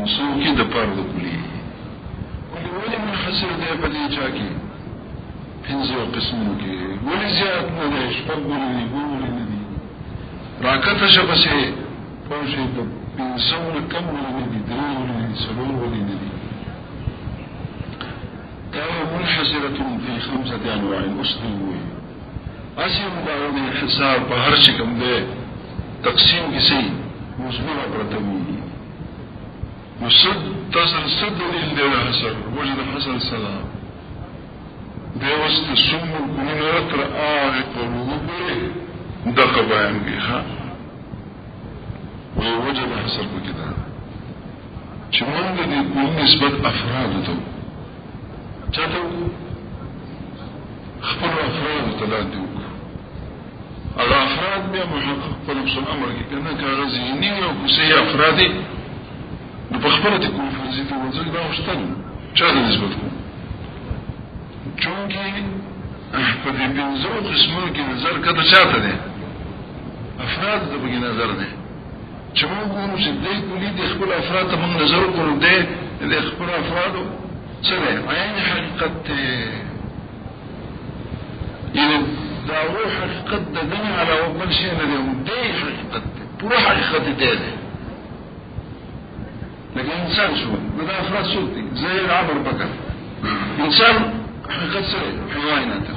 سوکی د پاره د کلی ولې منحصر دی په دې چا کې پنځه قسمو کې ولې زیات نه دی شپږ ولې نه دي راکته شپسه پوښي د پنځه کم ولې نه دي درې ولې نه دي څلور ولې نه دي دا منحصره في 5 انواع مسلمه اسیم باندې حساب په هر څه کوم دی تقسیم کسی مزمنه پرتوی وصد تصل صد دلیل حسن وجد حسن السلام دیوست سم کنینات رآه قلوب دقا بیان بیخوا ووجد حسن بکدا چه من دی نسبت افراد تو چاہتو خبر افراد تلان اگر افراد بیا محقق پر نفس الامر کی کنا کاغذ ذهنی او کسی افرادی نو په خبره ته کوم فرضي ته ورځي دا وشتل چا د نسبت کو چونکی په دې پنځو قسمونو کې نظر کده چاته دي افراد د بګی نظر دي چې موږ ګورو چې دې کلی د خپل افراد ته موږ نظر وکړو د خپل افرادو څه دی عین حقیقت یعنی دا روح حقیقت د دنیا علاوه بل شي نه دی دې حقیقت پوره حقیقت دی لكن انسان شو بدا افراد صوتي زي العبر بكر انسان حقيقة سريع حيوانات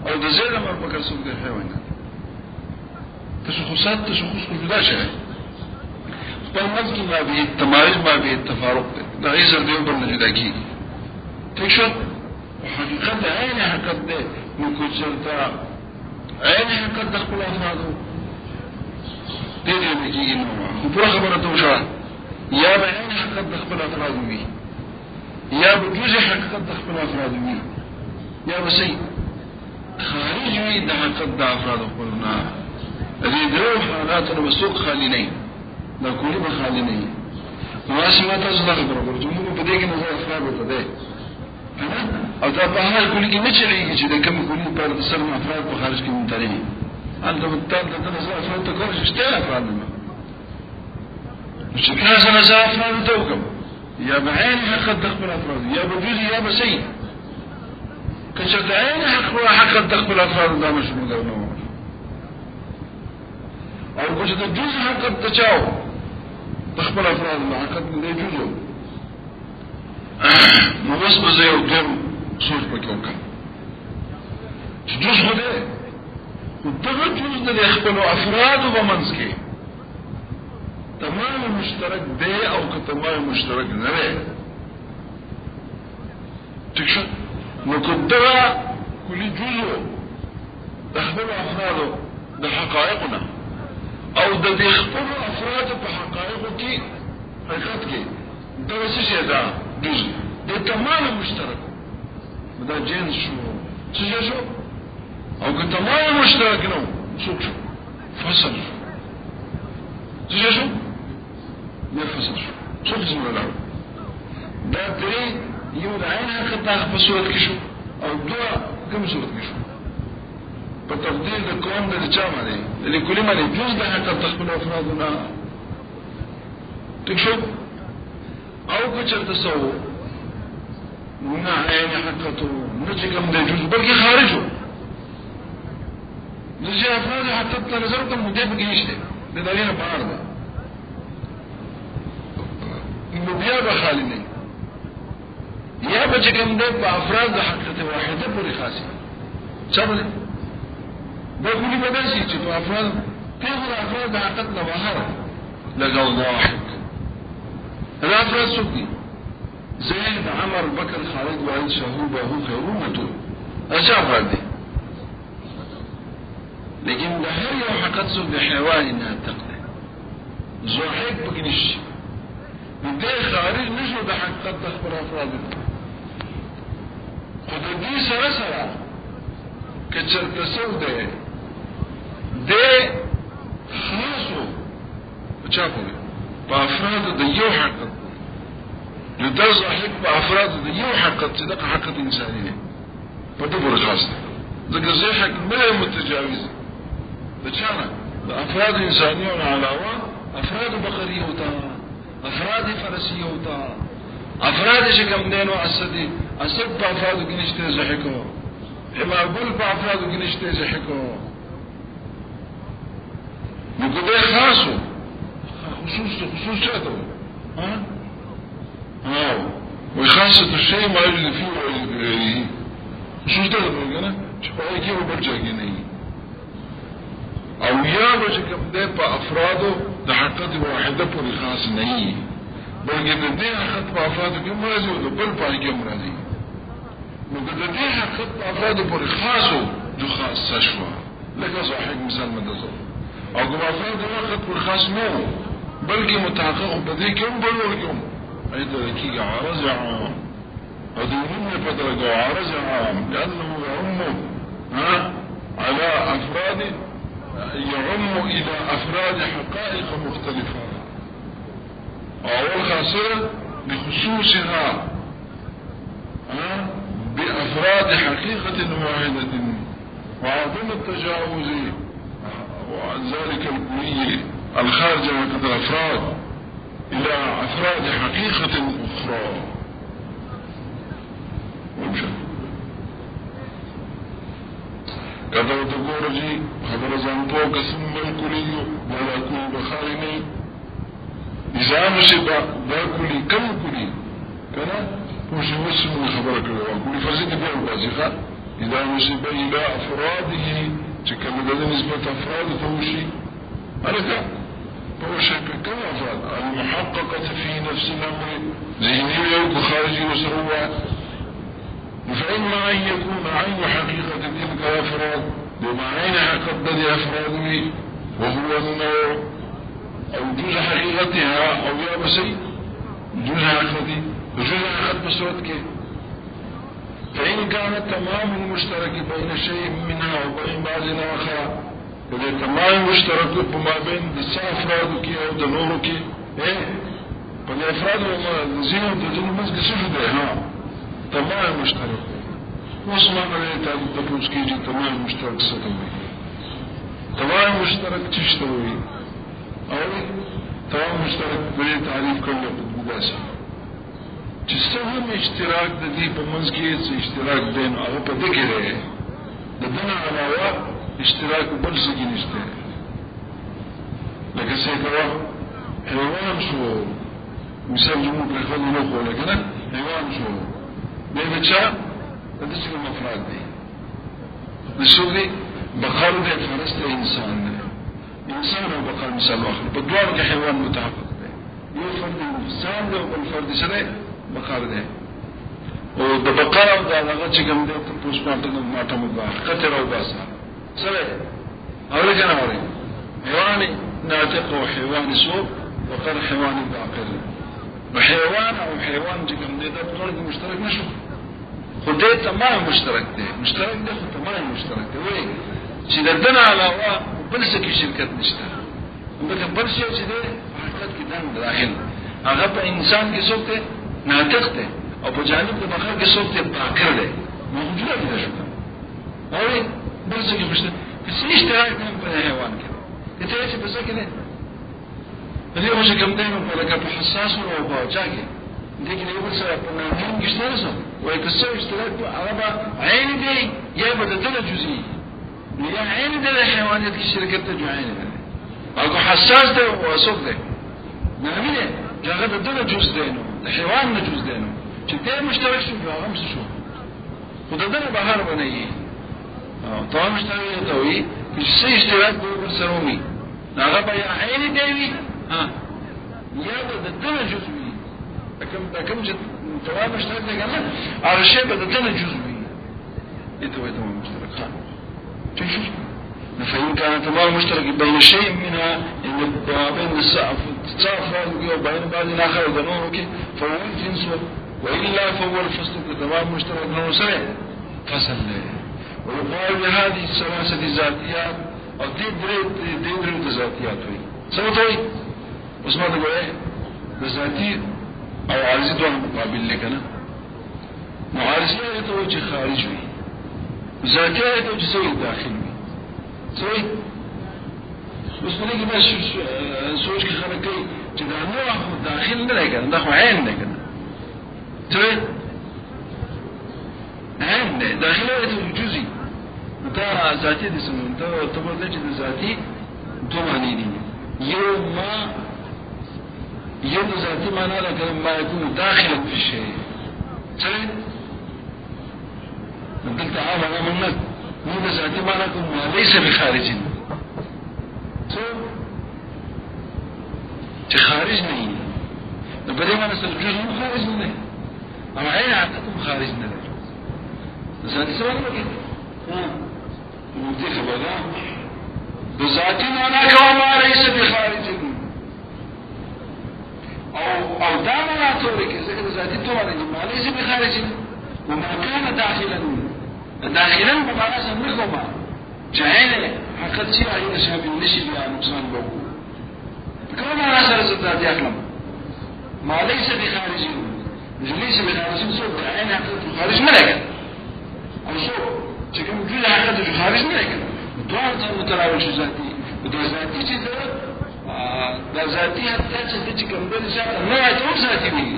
او ده زي العبر بكر صوتي الحيوانات تشخصات تشخص جدا شيء فالمزج ما به التمايز ما به التفارق ده غير ديوبر جدا كي تكشف وحقيقة عين حقيقة ده ممكن شرطة عين حقيقة دخل افراده دي نكي انه وبرا خبرته وشوان یا بعین حقیقت د خپل افراد وي یا بجزء حقیقت د خپل افراد وي یا بسې خارج وي د حقیقت د افراد خپلنا دې درو حالات نو مسوق خالی نه دا کولی به خالی نه واسمه تاسو دا خبره ورته موږ په دې کې نظر افراد ته ده او دا په هر کولی کې نه چلیږي چې د کوم کولی په سر افراد په خارج کې مونږ انت متعلق د نظر افراد ته کوم شته افراد نه چې کله زه افراد ته وکم یا بعین حق تخبر افراد یا بجوزي یا بسي کچر عین حق تخبر افراد دا مشروع درنو او کچر جزء حق تچاو تخبر افراد دا حق دې جزء نو بس به یو دم سوچ پکې وکم چې جزء ده دغه جزء د خپل افراد ومنځ کې تمام مشترک دی او که تمام مشترک نه دی تکشف نو کدغه کلی جزء د خپل افرادو د حقایقنا او د دې خپل افراد په حقایقو کې حقیقت کې دا څه شي دا جزء د تمام مشترک دا جنس شو څه شو او که تمام مشترک نو څه شو فصل څه شو يفصل شو قسم ولا دا دري يو د عين حقیقت په صورت کې شو او دوا کوم صورت کې شو په تفضیل د کوم د چا باندې لکل باندې جز د حقیقت خپل افرادنا تکشف او که چرته سو نه عین حقیقت نه چې کوم د جز بلکې خارجو د چې افراد حقیقت نظر کوم مدې به نشته د دغه نه بهر ده نو بیا به خالی نه یا به چې کوم د افراد د حقیقت واحده پورې خاصه چاله دا کولی به داسي چې په افراد ټول افراد د حقیقت نه بهر لګا واحد دا افراد څوک دي زید عمر بکر خالد وعید شهوبه خیرونه اجا افراد دي لیکن د هر یو حقیقت څوک د حیوان نه تقدر زوحید بګنش دې خارج نشو د حقیقت د خبر افراد خو د دې سره سره کچر تسو ده خاصو چا کوي په افراد د یو حقیقت نو د ظاهر په افراد د یو حقیقت چې د حقیقت انساني نه په دې ور خاص ده ځکه زه حقیقت نه متجاوز د چانه د افراد انسانيون علاوه افراد بقريه او افراد افراد فرسی ہوتا افراد شکم دینو اسدی اسد پا افرادو کی نشتے زحکو امام گل پا افرادو کی نشتے زحکو نکو دے خاصو خصوص چاہتا ہو ہاں وی خاصة الشيء ما يوجد فيه ويوجد في غيره خصوص ده لما چپائی کی وہ بچ جاگی نہیں او یا بچ کم دے پا افرادو دا حقیقت واحدہ پوری خاص نہیں بلکہ دا دے حقیقت پا افرادو کی مرازی و دا بل پائی کی مرازی مگر دا دے حقیقت پا افرادو پوری خاصو جو خاص سشوا لکہ صحیح مثال مدازو او کم افرادو حقیقت پوری خاص نو بلکہ متحقق بدے کیوں بلور کیوں ایتا رکی گا عارض عام ودورون فترة عارض عام لأنه يعم على أفراد يعم إلى أفراد حقائق مختلفة أول خاصرة بخصوصها بأفراد حقيقة واحدة وعدم التجاوز وعن ذلك الكلي الخارج عن الأفراد إلى أفراد حقيقة أخرى کہتا تو گور جی خبر زانتو قسم بالکلی ولا کوئی بخاری نہیں نظام سے باکلی کم کلی کنا پوشی مسلم خبر کرو کلی فزید بیع وازخا نظام سے الى افراده چکم داده نسبت افراد توشی علکا پوشی کم افراد المحققة في نفس الامر ذهنی ويوك خارجي وسروات فإما أن يكون عين حقيقة تلك الأفراد بمعنى حقيقة أفراده وهو النوع أو جزء حقيقتها أو يا بسي جزء حقيقتي وجزء حقيقة بصورتك فإن كان تمام المشترك بين شيء منها وبين بعض الآخر إذا تمام مشترك بما بين دسا أفرادك أو دنورك فالأفراد زينة تجنب مسك سجده تمام مشترک واسمع علیہ تعلیم تپوس کیجئے تمام مشترک ستم ہوئی تمام مشترک چشت ہوئی اور تمام مشترک بڑے تعریف کرنے بدبدا سے جس سے ہم اشتراک دی پا منزکی سے اشتراک دین آگا پا دکھ رہے دنا علاوہ اشتراک بل سکی نشتے لیکن سیکرہ حیوان شو مثال جمعو پر خود نخو لیکن حیوان شو بے بچا دس کے مفراد دی دسو دی بقر دے فرس دے انسان دے انسان و بقر مثال آخر بدوار کے حیوان متحقق دے یہ فرد انسان دے و بالفرد سرے بقر دے و دا بقر او دا لغا چکم دے پوس ماتا مدبار قطر او باسا سرے اولی کنا اولی حیوانی ناطق و حیوانی سو بقر حیوانی باقر وحيوان او حيوان جكم دي ده بطولك مشترك نشو خود ده تمام مشترك ده خود تمام مشترك ده وي چه ده دن علاوه بلسكي شركت نشتا بلکه بلسي چه ده حقیقت کی دن داخل اگر پا انسان کی سوک ده ناطق ده او پا جانب ده بخار کی سوک ده باکر ده موجوده ده شکا اوی بلسكي مشترك کسی اشتراک نیم پر حیوان که کتے ایچه بسا که ده دې وجه کوم دی نو په لکه په حساس او په چاګي دې کې یو څه په نامین کې شته نو وای که څه اشتراک په هغه عین دی یا بدل جزئی یا عین دی حیوانات کې شرکت ته جوړین دی او حساس دی او اسوق دی نامین دی هغه بدل جزء دی نو حیوان نه جزء دی نو چې دې مشترک شو هغه هم شو خدای دې بهر ونی او ته مشترک ته وي چې څه اشتراک به سره وي هغه به عین دی وي یا د دنه جزوی کم چې تواب مشترک دی کنه هغه شی به د دنه جزوی دته وایي تمام مشترک تشوف فإن كان تمام مشترك بين شيء منها إن بين السعف وبين بعض الآخر ونورك فهو الجنس وإلا فهو الفصل كتمام مشترك نور سرع فصل ويقال بهذه الثلاثة ذاتيات أو ديدريت ذاتيات سمعتوي اسمه ده ايه ذاتي او عارضي دوه مقابل لكنا معارضي ته چې خارج وي ذاتي ته چې سوي داخل وي سوي اوس په دې کې بس سوچ کې خلک کوي چې دا نوع داخل نه دی کنه دا خو عین نه کنه څه عین نه داخله د جزئی دا ذاتی د سمون ته په چې د ذاتی دوه معنی دي یو ذاتی معنا ده کوم ما يكون داخلا في الشيء څه دلته عامه منك مو د ذاتی معنا کوم ليس بخارج چې خارج نه وي نو په دې معنی سره جزء خارج نه دی او عین حقیقت خارج نه دی ذاتي څه وایي نو دې خبره د ذاتي معنا کوم ليس بخارج او دا معنا ته کې ځکه د ذاتي ته معنی ما ليس بخارج وما كان داخلا بمعنى سمعهما جاهل حقیقت چې هغه شامل نشي بیا نقصان وکړي كما ما نسأل الزبدات يأكلم ما ليس بخارج ليس بخارج صوت عين حقيقة خارج ملكا أو صوت شكل موجود حقيقة خارج ملكا دوار متراول شو ذاتي وده ذاتي جدا ده ذاتي حتى تشتي كم بين شغله ما يتوب ذاتي بيه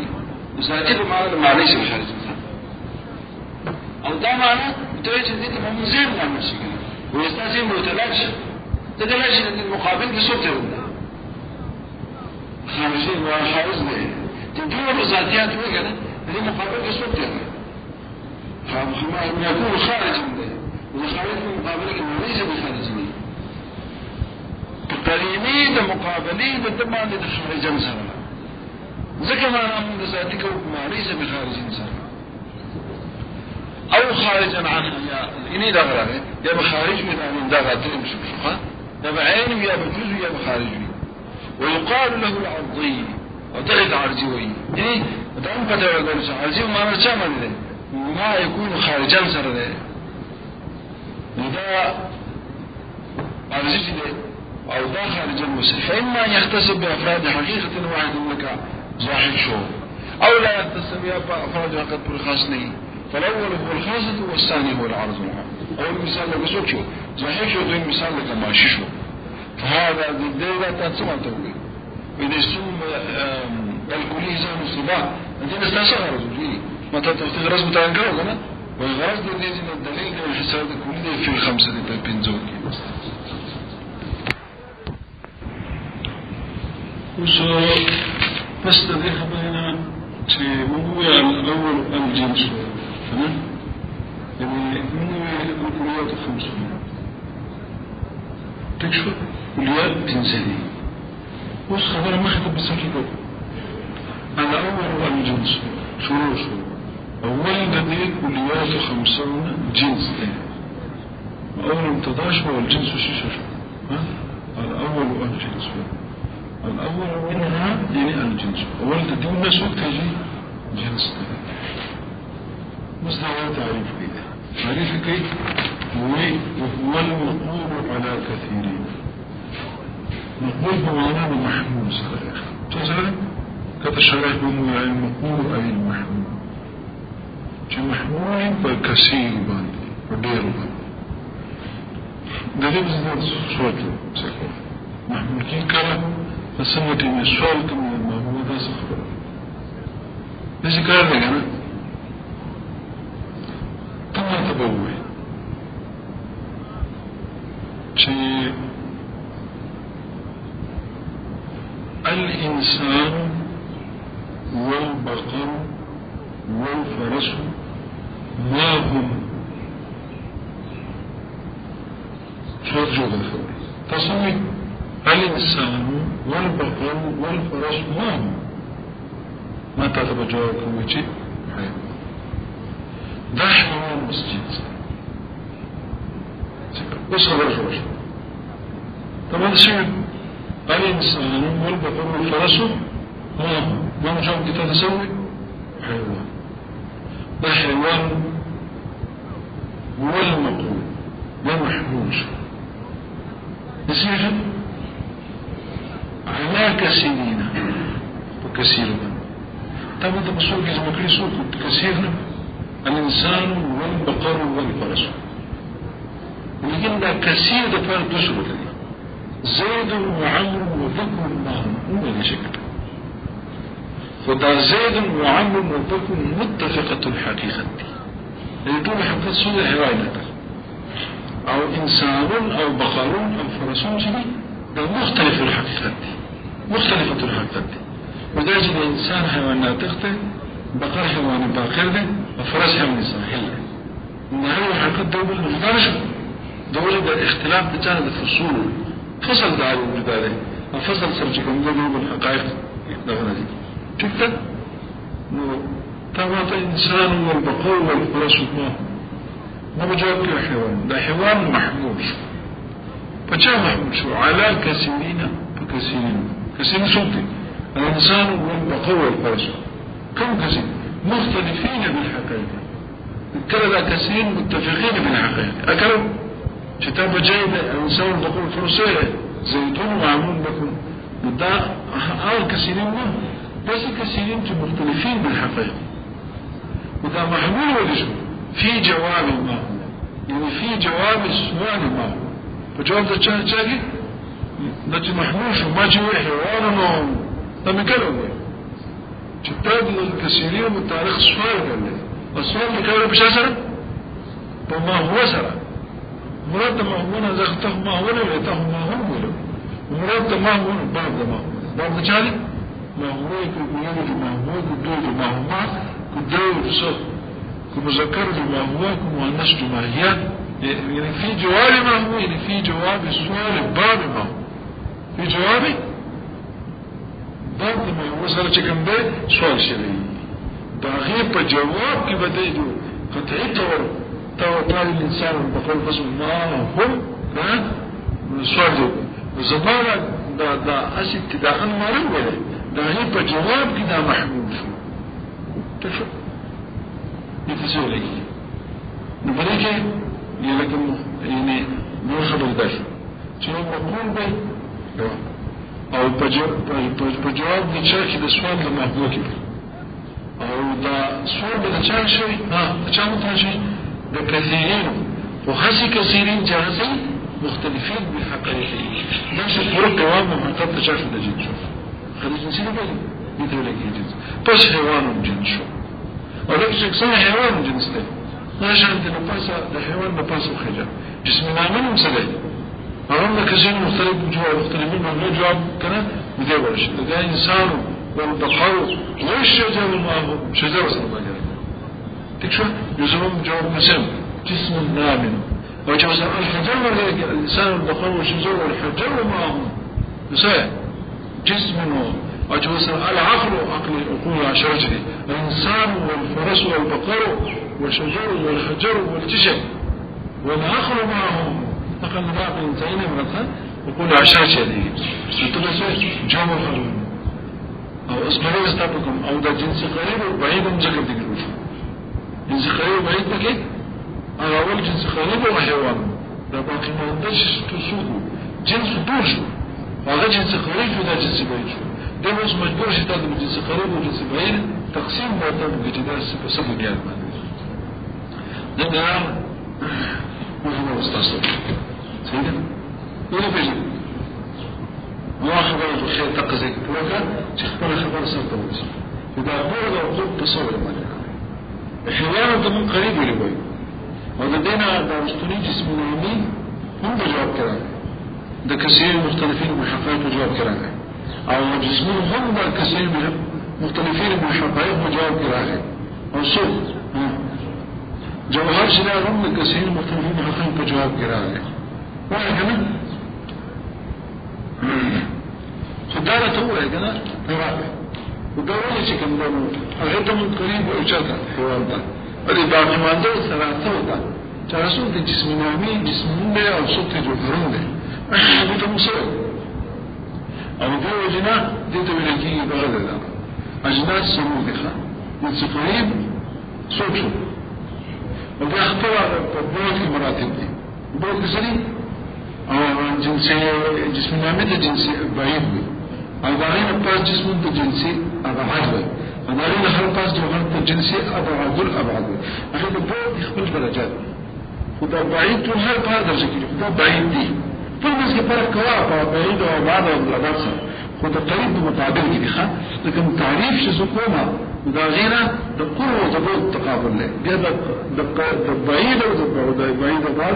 وذاتي بمعنى ما ليس بخارج أو ده معنى بتوجه ذاتي ما مزين ما مشكلة ويستلزم تدلش لأن المقابل بصوت يرد خارجي وخارج نه تدور ذاتيات وغيره دي مقابل الصوت يعني فما يكون خارج منه وخارج من مقابله ليس بخارج منه تقريبي ده مقابلي ده تمام ده خارج سره ذکر معنا من ذاتي کو ما ليس بخارج سره او خارجا عنها اني ده غره يا بخارج من ده غاتل مشوفه ده بعين يا بجزء يا بخارج ويقال له العرضي وتغد عرضي ايه دعم فتوى قولش عرضي وما نرشام له ما يكون خارجا سر ده ده عرضي ده او ده خارجا مسر فإما يختصب بأفراد حقيقة واحد لك ظاهر شو او لا يختصب بأفراد حقيقة بالخاصني فالأول هو الخاصة والثاني هو العرض اول مثال لك سوك شو ظاهر شو دوين مثال لك ماشي شو فهذا الدولة تنسمع توقي وإذا يسمى الكلية زي المصطبع أنت نستنسخ رجل ما تغرز متعنقر وكذا والغرز الذي يزن الدليل من الحساب الكلية في الخمسة البنزوك فاستذيح بينا هو الأول الجنس يعني هو الكليات الخمسة تكشف كليات تنزلي وش خبر ما خطب بسكيكو الأول الجنس شروع أول دليل كليات 50 جنس أول امتداش هو الجنس وشيشة الأول الجنس الأول منها يعني الجنس أول دليل الناس وقت يجي جنس مصدر تعريف كده تعريف كيف وهو المقول على كثيرين مقول بمعنى محمول صحيح تصدق كتشرح بمعنى المقول أي المحمول محمول بالكثير باندي ودير باندي دليل زاد سواتو سيكون محمول كي كلا فسمت إن السؤال كم المحمول هذا سخبر ليش كلا لنا تم تبوي شيء الإنسان والبقر والفرس ما هم شوط جوغ الفور تصمي الإنسان والبقر والفرس ما هم ما تعتبر جوابكم وجه حيوان ده حيوان مسجد بص خبر شوش طبعا الشيء الإنسان والبقر والفرس ما نجاوب كتاب تسوي حيوان ده حيوان ولا مقول لا محموش يصير على كثيرين وكثيرا طبعا ده بسوق اسمه كريسوك كثيرا الإنسان والبقر والفرس ولكن ده كثير ده فرق بسوق زيد وعمر وذكر معهم هو اللي شكل خدا زيد وعمر وبكر متفقة الحقيقة دي يقول حقيقة سورة حيوانات أو إنسان أو بقر أو فرسون شدي ده مختلف الحقيقة دي مختلفة الحقيقة دي وداجي الإنسان حيوانات تخته بقر حيوان باقر ده وفرس حيوان إنسان حلة إنه حقيقة دولة المجدارش دولة الاختلاف بتاعنا الفصول فصل دعوة الوجداني وفصل سرجكم دولة الحقائق دولة دي شفت؟ تابعت الإنسان والبقر والفرس ما بجاوب كل حيوان ده حيوان محمول فجاء محمول شو على كثيرين فكثيرين كثيرين صوتي الإنسان والبقر والفرس كم كثير مختلفين بالحقيقة كلا كثيرين متفقين بالحقيقة أكلوا كتاب جيد الإنسان والبقر والفرس زيتون معمول لكم ده كثيرين ما بس كثيرين مختلفين بالحقيقة وده محمول ولا شو في جواب ما هو يعني في جواب السؤال ما هو فجواب ده شاكي نتي محموش وما جي حيوان لم يكلموا كتاب الكثيرين من تاريخ السؤال قال لي السؤال اللي كانوا بش أسرع وما هو أسرع مراد ما هو أنا زغته ما هو ولا يته ما هو ولا مراد ما هو بعض ما هو بعض جالي ما هو يكون ما هو كدور ما هو ما كدور صوت كمذكر ما هو كمؤنث ما هي يعني في جواب ما هو يعني في جواب السؤال باب ما هو في جواب باب ما هو سره كم به سؤال شرعي داغي په جواب کې بده جو قطعي طور طال الانسان بقول بس ما هم سؤال زمانه دا اصل ابتداء ما ولا داغي په جواب کې دا محمول شو تشوف يتسوي لي نبريك يلكم يعني ما خبر داش شو مقول بي او بجواب دچا چې د سوال د محبوب کې او دا سوال د چا شي چا متن شي د کثیرین او هسي کثیرین جاهزي مختلفين بالحقائق نفس الفرق دوام محقق تشاف د جنس خلينا نسيب بالي مثل الجنس بس حيوان جنس او لك شخصا حيوان جنس ده ماشي عندنا نفاسه الحيوان نفاسه خجل جسم نامن مسلي أمامنا كثير مختلف جواب مختلفين من جواب كنا بدي ورش ده إنسان والبقر والشجر ما هو شجر وصل ما جرى تكشف يزوم جواب مسلم جسم نامن وجوز الحجر الإنسان والبقر والشجر والحجر ما هو يسوي جسم وجوز العقل عقل عقول عشرة الإنسان والفرس والبقر والشجر والحجر والجشم والعقل معهم نقل بعض الانتهينا مرتها يقول عشرة هذه ستلسوا جمع أو اسمعوا استابكم أو ده جنس قريب وبعيد مجرد ذكروش جنس قريب وبعيد بكي أول جنس قريب وحيوان ده باقي ما عندش تسوقه جنس دور شو وهذا جنس قريب وده جنس بعيد شو ده بس مجبور شتاد من جنس قريب وجنس بعيد تقسيم مرتب بجداس بسبب جاد ما ده نعم وهو مستعصر سيدنا ولا بيجي ما خبر الخير تقزي ولا تخبر خبر سنتوس إذا أقول وقول تصور ما لك أحيانا ضمن قريب لبي ولدينا دارستوني جسم نامي هم بجواب كلام ده كثير مختلفين من حقائق بجواب كلام أو جسمهم هم كثير مختلفين من حقائق بجواب كلام أو صوت جوهر شنا هم كثير مختلفين من حقائق بجواب كلام واحد كمان خدارة هو يا جماعة رابع ودوري شيء كم دونه أغير من قريب وجدا حوار ده اللي باقي ما عنده ثلاثة وده ترى ده جسم نامي جسم ده أو صوت جوهرون ده هذا مسؤول أو ده وجنا ده تبلغي بغض الله أجناس سمودها من قريب صوت وده أخطر بوك مراتب دي بوك سليم أو جنسي جسم نامي ده جنسي بعيد بي أضعين الباس جسم ده جنسي أبعاد بي أضعين هر باس جوهر ده جنسي أبعاد الأبعاد بي أخي ده بوك يخبر درجات وده بعيد تو هر باس درجة كده وده بعيد دي فالناس كفرق كواب بعيد وأبعاد والأبعاد خو د قریب په مقابل کې ښه لکه تعریف چې کومه دا غیره د قوه او د بعد تقابل له بیا د بعید او د بعید بعد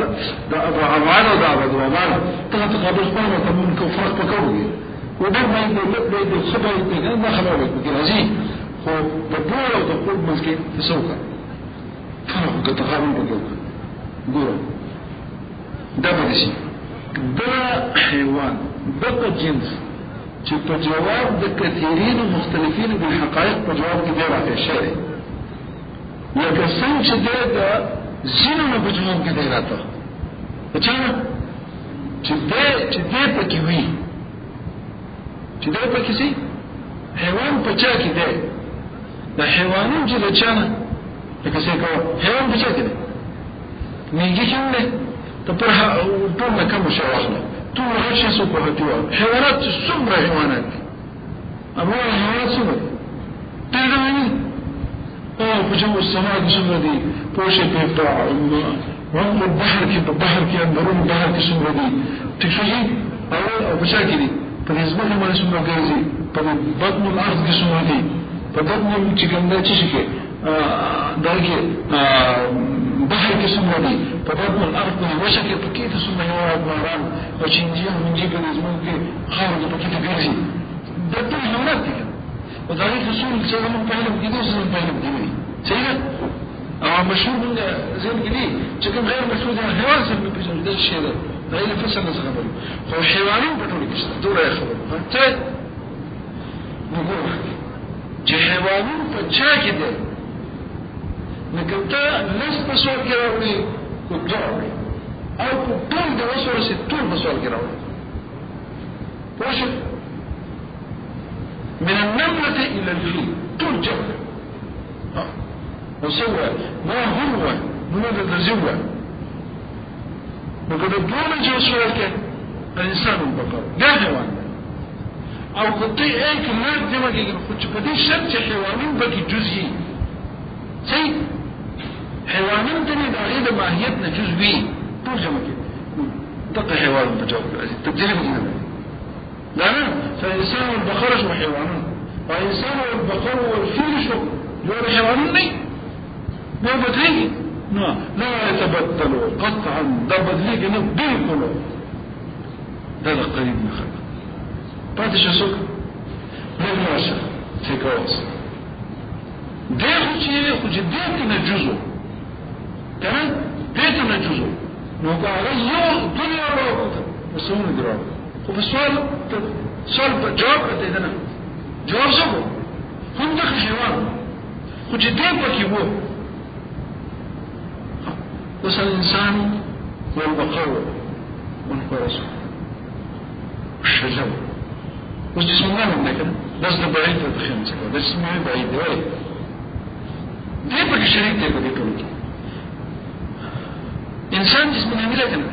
د ابعاد او د ابعاد ته تقابل خپل ته من کو فرق پکوي وده ما يقول د خبره دې نه خبره کوي راځي خو د بعد او د قرب مسکه تسوکا فرق د تقابل پکوي ګور دا به شي دا حیوان دغه جنس چې په جواب د کثیرین مختلفین بالحقائق په جواب کې دی راځي شری لکه څنګه چې د زینو په جواب کې دی راځي چې دې پکې وي چې دې پکې سي حیوان په چا کې دی د حیوانونو چې د چانه لکه څنګه حیوان په چا کې دی میږي څنګه ته په ټول کوم شی واخله تو هرشي سو په هتیو حیوانات څومره حیوانات اما حیوانات څومره تلونی او په جو السماء څومره دي پوشه په طاع او البحر کې په بحر کې اندرون بحر کې څومره دي تشوي او په شا کې دي په نسبت باندې څومره ګرځي په بطن الارض کې څومره دي په بطن چې ګنده چې کې دغه بحر کې څومره دي په بطن الارض کې وشکه په کې څومره حیوانات باران او چنجي او منجي په نسبت کې خارج په کې ګرځي د ټول حیوانات دي او دا هیڅ اصول چې موږ په علم کې دي څه په علم کې دي صحیح او مشهور من زين کې دي چې کوم غیر مشهور دي حیوان څخه په څه د شي ده دا یې فصل نه خبره خو حیوانات په ټول کې شته دوره خبره ته وګوره چې حیوانات په چا کې دي نکته لس په سوال کې راوړي او ډاوړي او په ټول د وسوره سي ټول په سوال کې راوړي پوه من النملة إلى الفيل ټول جمع وسوى ما هو من الزوى وقد الدولة جو سوال کې الإنسان البقر دا حيوان او قطي ايك النار دماغ يقول خد په دې شرط چې حیوانین بګي جزئي صحیح حیوانات دې د هغه د ماهیت نه جزوي ټول جمع کې دغه حیوان په جواب راځي تبدیل نه لا فالإنسان والبقرة شو حيوانات والإنسان والبقر والفيل شو جواب حيوانات ني ما بدلي لا يتبدلوا قطعا ده بدليك نبدي كله ده قريب من خلق بعد شو سوك نفرشة تكوز ده خو جديتنا جزء تمام ديتنا جزء نوقع عليه دنيا وقت مسؤول دراب وبالسؤال جواب كتيدنا جواب زبو هم دخل حيوان خو جدين بكي هو وصل الإنسان والبقر والفرس والشجر وش جسم الله من ذكر بس ده بعيد تدخين سكوا ده جسم الله بعيد ده دي بكي شريك دي بكي كله إنسان جسم الله ملا كنا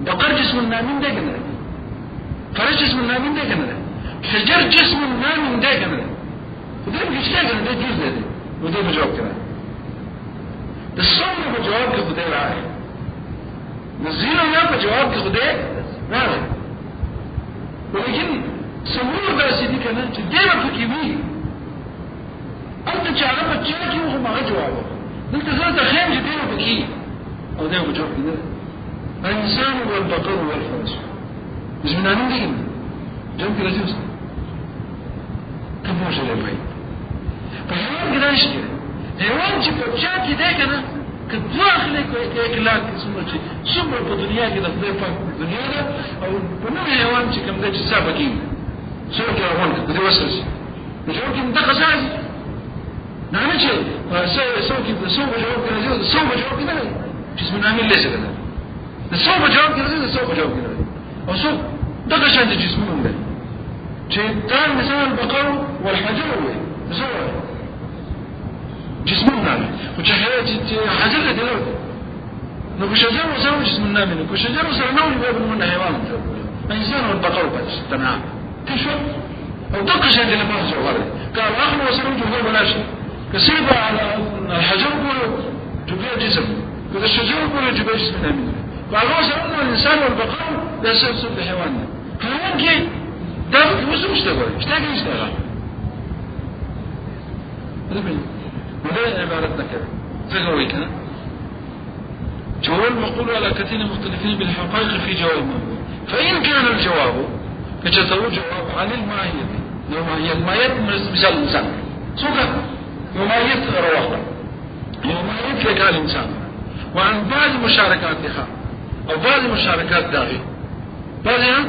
بقر جسم الله من ده كنا فرس جسم الله من ده كنا شجر جسم الله من ده كنا وده مش كده ده جزء ده وده بجواب كده الصوم بجواب كده راعي نزيله يا بجواب كده راعي ولكن سمور ده سيدي كنا جدير فكيمي أنت تعرف تجاكي وهو ما جوابه أنت ذات خيم جدير فكي أو ده بجواب كده الإنسان والبقر والفرس مش من عنهم دي جنب كده جوز كم وجه لبعيد فحيوان كده ايش كده حيوان چې په چا کې دی کنه کله اخلي کوي اکلاک څومره چې څومره په دنیا کې د خدای په دنیا ده او په نوې حیوان چې کوم د چې سبا کې څوک یې روان دي وسل شي نو چې کوم دغه ځای نه نه چې څوک جواب کوي څوک جواب کوي چې اسمه نامي لسه ده څوک جواب کوي څوک جواب کوي او څوک دغه شان د جسمونو ده چې دا مثال البقر والحجر زور جسمنا وش حجر دلوقتي نقول شجر وسوي جسمنا منه نقول شجر وسوي يبقى من حيوان الإنسان والبقر بس تمام تشوف أو دق شيء اللي ما هو غير قال أخلو وسوي جهود ولا شيء كسيبه على الحجر كله جبيه جسم كذا الشجر كله جبيه جسمنا منه قال وسوي الإنسان والبقر لا سلسل بحيواننا حيوان كي دا به اوس مشته وایي شته کې نشته هغه دا عبارت نه کوي څنګه وایي کنه جواب المقول على كثير مختلفين بالحقائق في جواب المقول فإن كان الجواب كتتو جواب عن الماهية لو ماهية مثال الإنسان سوكا وماهية رواحة وماهية لك الإنسان وعن بعض مشاركاتها أو بعض مشاركات داغي بعضها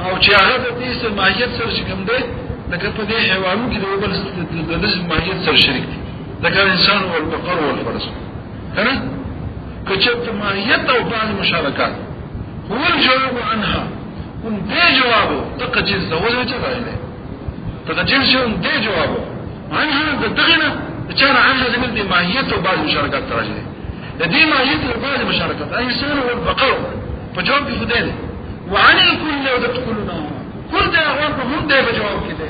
أو شاهد ديس الماهية سر شكم ده لكن فدي حيوانو كده وبل دس الماهية سر شريك دي لك الإنسان والبقر والفرس هنا كتبت ماهية أو بعض مشاركات هو الجواب عنها دي جوابه دقة جنسة وزن جرى إليه دقة جنسة دي جوابه عنها دقنا كان عنها زمن دي ماهية وبعض مشاركات تراجعه دي ماهية وبعض مشاركات الإنسان والبقر فجواب بفدينه وعن الكل ودت كلنا كل ده أغوانكم هم ده بجواب كده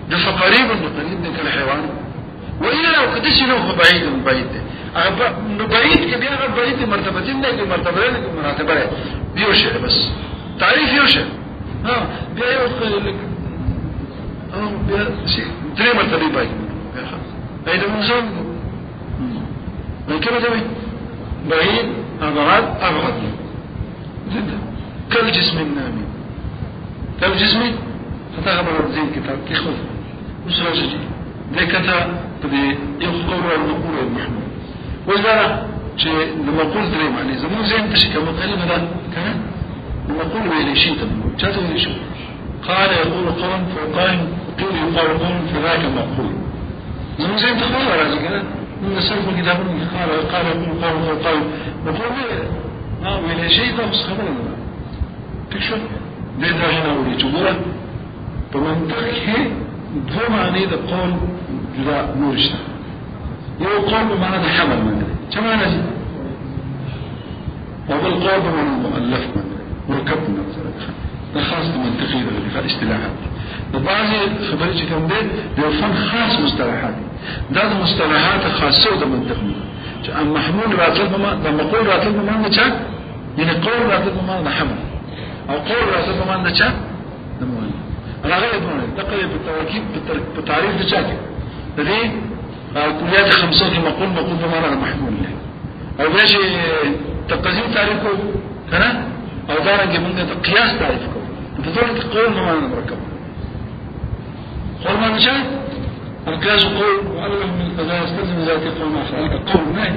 ده فقريب ده كالحيوان وإلا لو كدش له بعيد من بعيد بعيد كبير غير بعيد مرتبتين ده مرتبتين مراتبة بيوشع بس تعريف يوشع بيوخ شيء تري مرتبة بعيد هيدا منظم لكن ده بعيد أبعد جدا كالجسم النامي كالجسم فتغبر زين كتاب كيخوف مش راجع ده كتاب بدي يخطر المقول المحمول وإذا شيء لما قلت لي معني زمان زين تشكى مقال هذا كمان لما قول لي شيء تبغى جاته لي شو قال يقول قوم فقائم قيل يقال قوم فذاك مقول زمان زين تخيل راجع كذا من سلف كتابه قال يقول قوم فقائم نقول ولا شيء ده مش خبرنا تكشف ده هنا ولي تقوله بمنطقه دو معنى ده قول جدا نورشتا يو قول بمعنى ده حمل من ده كما نجد وبالقول بمعنى مؤلف من ده مركب من ده خاص بمنطقه ده الاصطلاحات بعض خبرتي كم ده بيفهم خاص مصطلحات ده مصطلحات خاصة ده منطقه محمول راتب بما ده مقول راتب بما ده شاك يعني قول راتب بما ده حمل او قول راتب بما ده شاك ده مؤلف أنا غير دونه تقريبا بالتركيب بالتعريف بشكل لذي كليات خمسة في مقول بمعنى محمول له أو باش تقسيم تعريفه كنا أو دارنج من قياس تعريفه تقول تقول بمعنى مركب قول ما نشاء القياس قول وألف من القضايا يستلزم ذات قول ما خلق قول نهي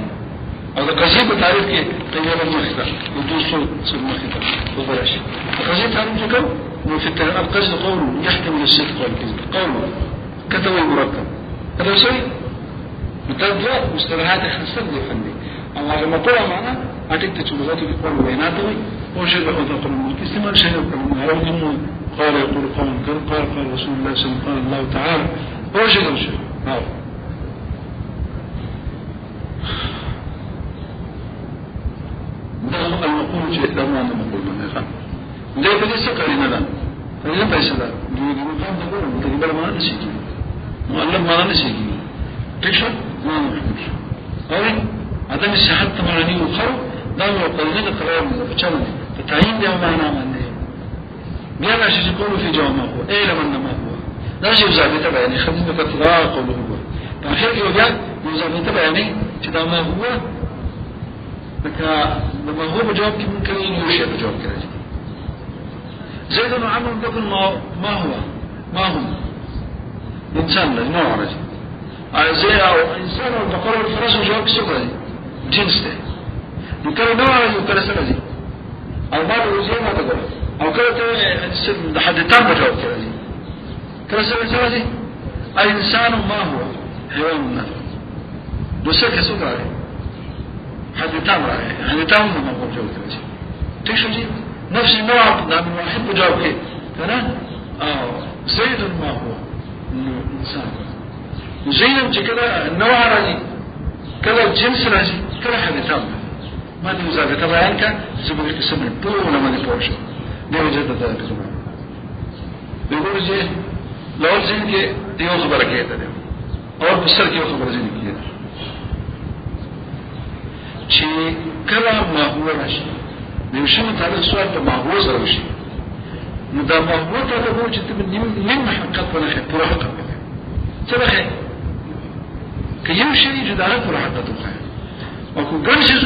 أو تقسيم بالتعريف كي تغير المخدع يدوس صوت المخدع وبلاش تقسيم تعريفه كم وفي القصد قوله يحتمل الصدق والكذب قوله كتب المركب هذا شيء متبع مصطلحات خاصة بالفني أما لما طلع معنا أعتقد تشوفات القول بيناته وشيء بحث القول استعمال شيء القول قال يقول قوم قال رسول الله صلى الله عليه وسلم قال الله تعالى وشيء ده المقول شيء ده ما نقول منه ليه بليس قرينا لا فإذا بيس لا مقام تقول تقبل ما نسيكي مؤلم ما نسيكي تكشف ما نحكمش أوي عدم الصحة تمرني وخرب دام وقلنا قرار فتشلنا فتعين ده ما نعمل بيانا شيء يقولوا في جواب ما هو إيه لمن ما هو لا شيء يزعل تبع يعني خدمة كتراء قوله هو فأخير يوجد يزعل تبع يعني كذا ما هو لك لما هو بجواب ممكن يوشي بجواب كذا زيد وعمر يقول ما هو إنسان له نوع رجل زي أو إنسان أو بقرة الفرس وجواب سكري جنس ده يمكن نوع رجل يمكن سنة أو بعض الوزير ما تقول أو كده حد تام بجواب كده سنة الإنسان ما هو حيوان النفر دوسك سكري حد تام رأي حد تام ما هو بجواب كده تكشف نفس النوع نعم واحد بجاوب كده تمام زيد ما هو انسان زيد كده النوع راجي كده الجنس راجي كده حاجه تام ما دي مزاجه تبع انك زبون اسم طول ما دي بورش ده وجد ده كده بيقول زي لو زين كده دي خبر كده ده اور بسر كده خبر زين كده شيء كلام ما هو راجي ليش ما تعرف سؤال ما هو زروشي دا محبوط هذا هو جدا من حقق ولا خير پورا حقق چرا خير که یو شی جدا پورا حقق خير او کو ګڼ شي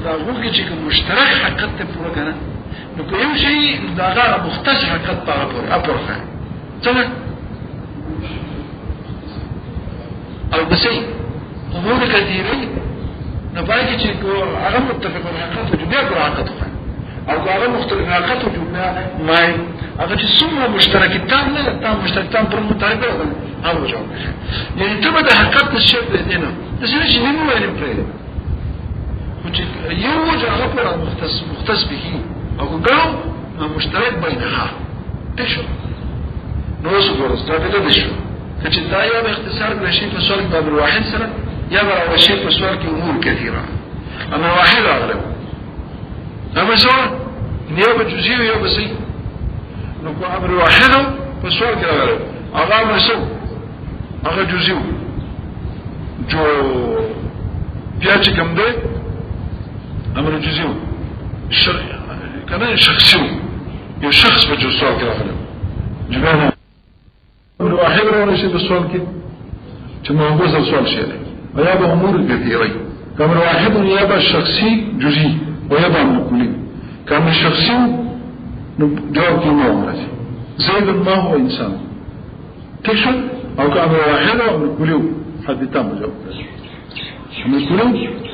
دا وګړي چې مشترک حقیقت ته پوره کنه نو کو یو شی دا غره مختص حقیقت ته پوره خير څنګه او بسې امور كثيره نو باقي چې کو هغه متفق حقیقت او بیا پوره حقیقت خير او هغه مختلف حقیقت او ما هغه چې څومره مشترکتان نه تا مشترکتان پر متعلق هغه جواب یعنی ته به حقیقت الشيء دې نه د څه شي نه وایي پرې یو وجه غفر مختص به او ګاو مشترک بینها تشو نو څه ورس دا به شو چې دا یا به اختصار بشي په سؤال باب الواحد سره یا به شي په سؤال کې امور كثيره اما واحد اغلب اما سؤال نيو بجزئي ويو بسي نو کو امر واحد په سؤال کې اغلب هغه مسو هغه جزئي جو بیا چې کوم دی امر جزئي كمان شخصي يو شخص بجو سؤال كده غلب جبانا امر واحد ولا شيء بالسؤال كده كما هو سؤال شيء ويابا امور كثيره كامر واحد يابا الشخصي جزئي ويابا امر كلي كامر الشخصي جواب كلمه واحده زيد ما هو انسان تشو او كامر واحد وامر كلي حد تام جواب امر كلي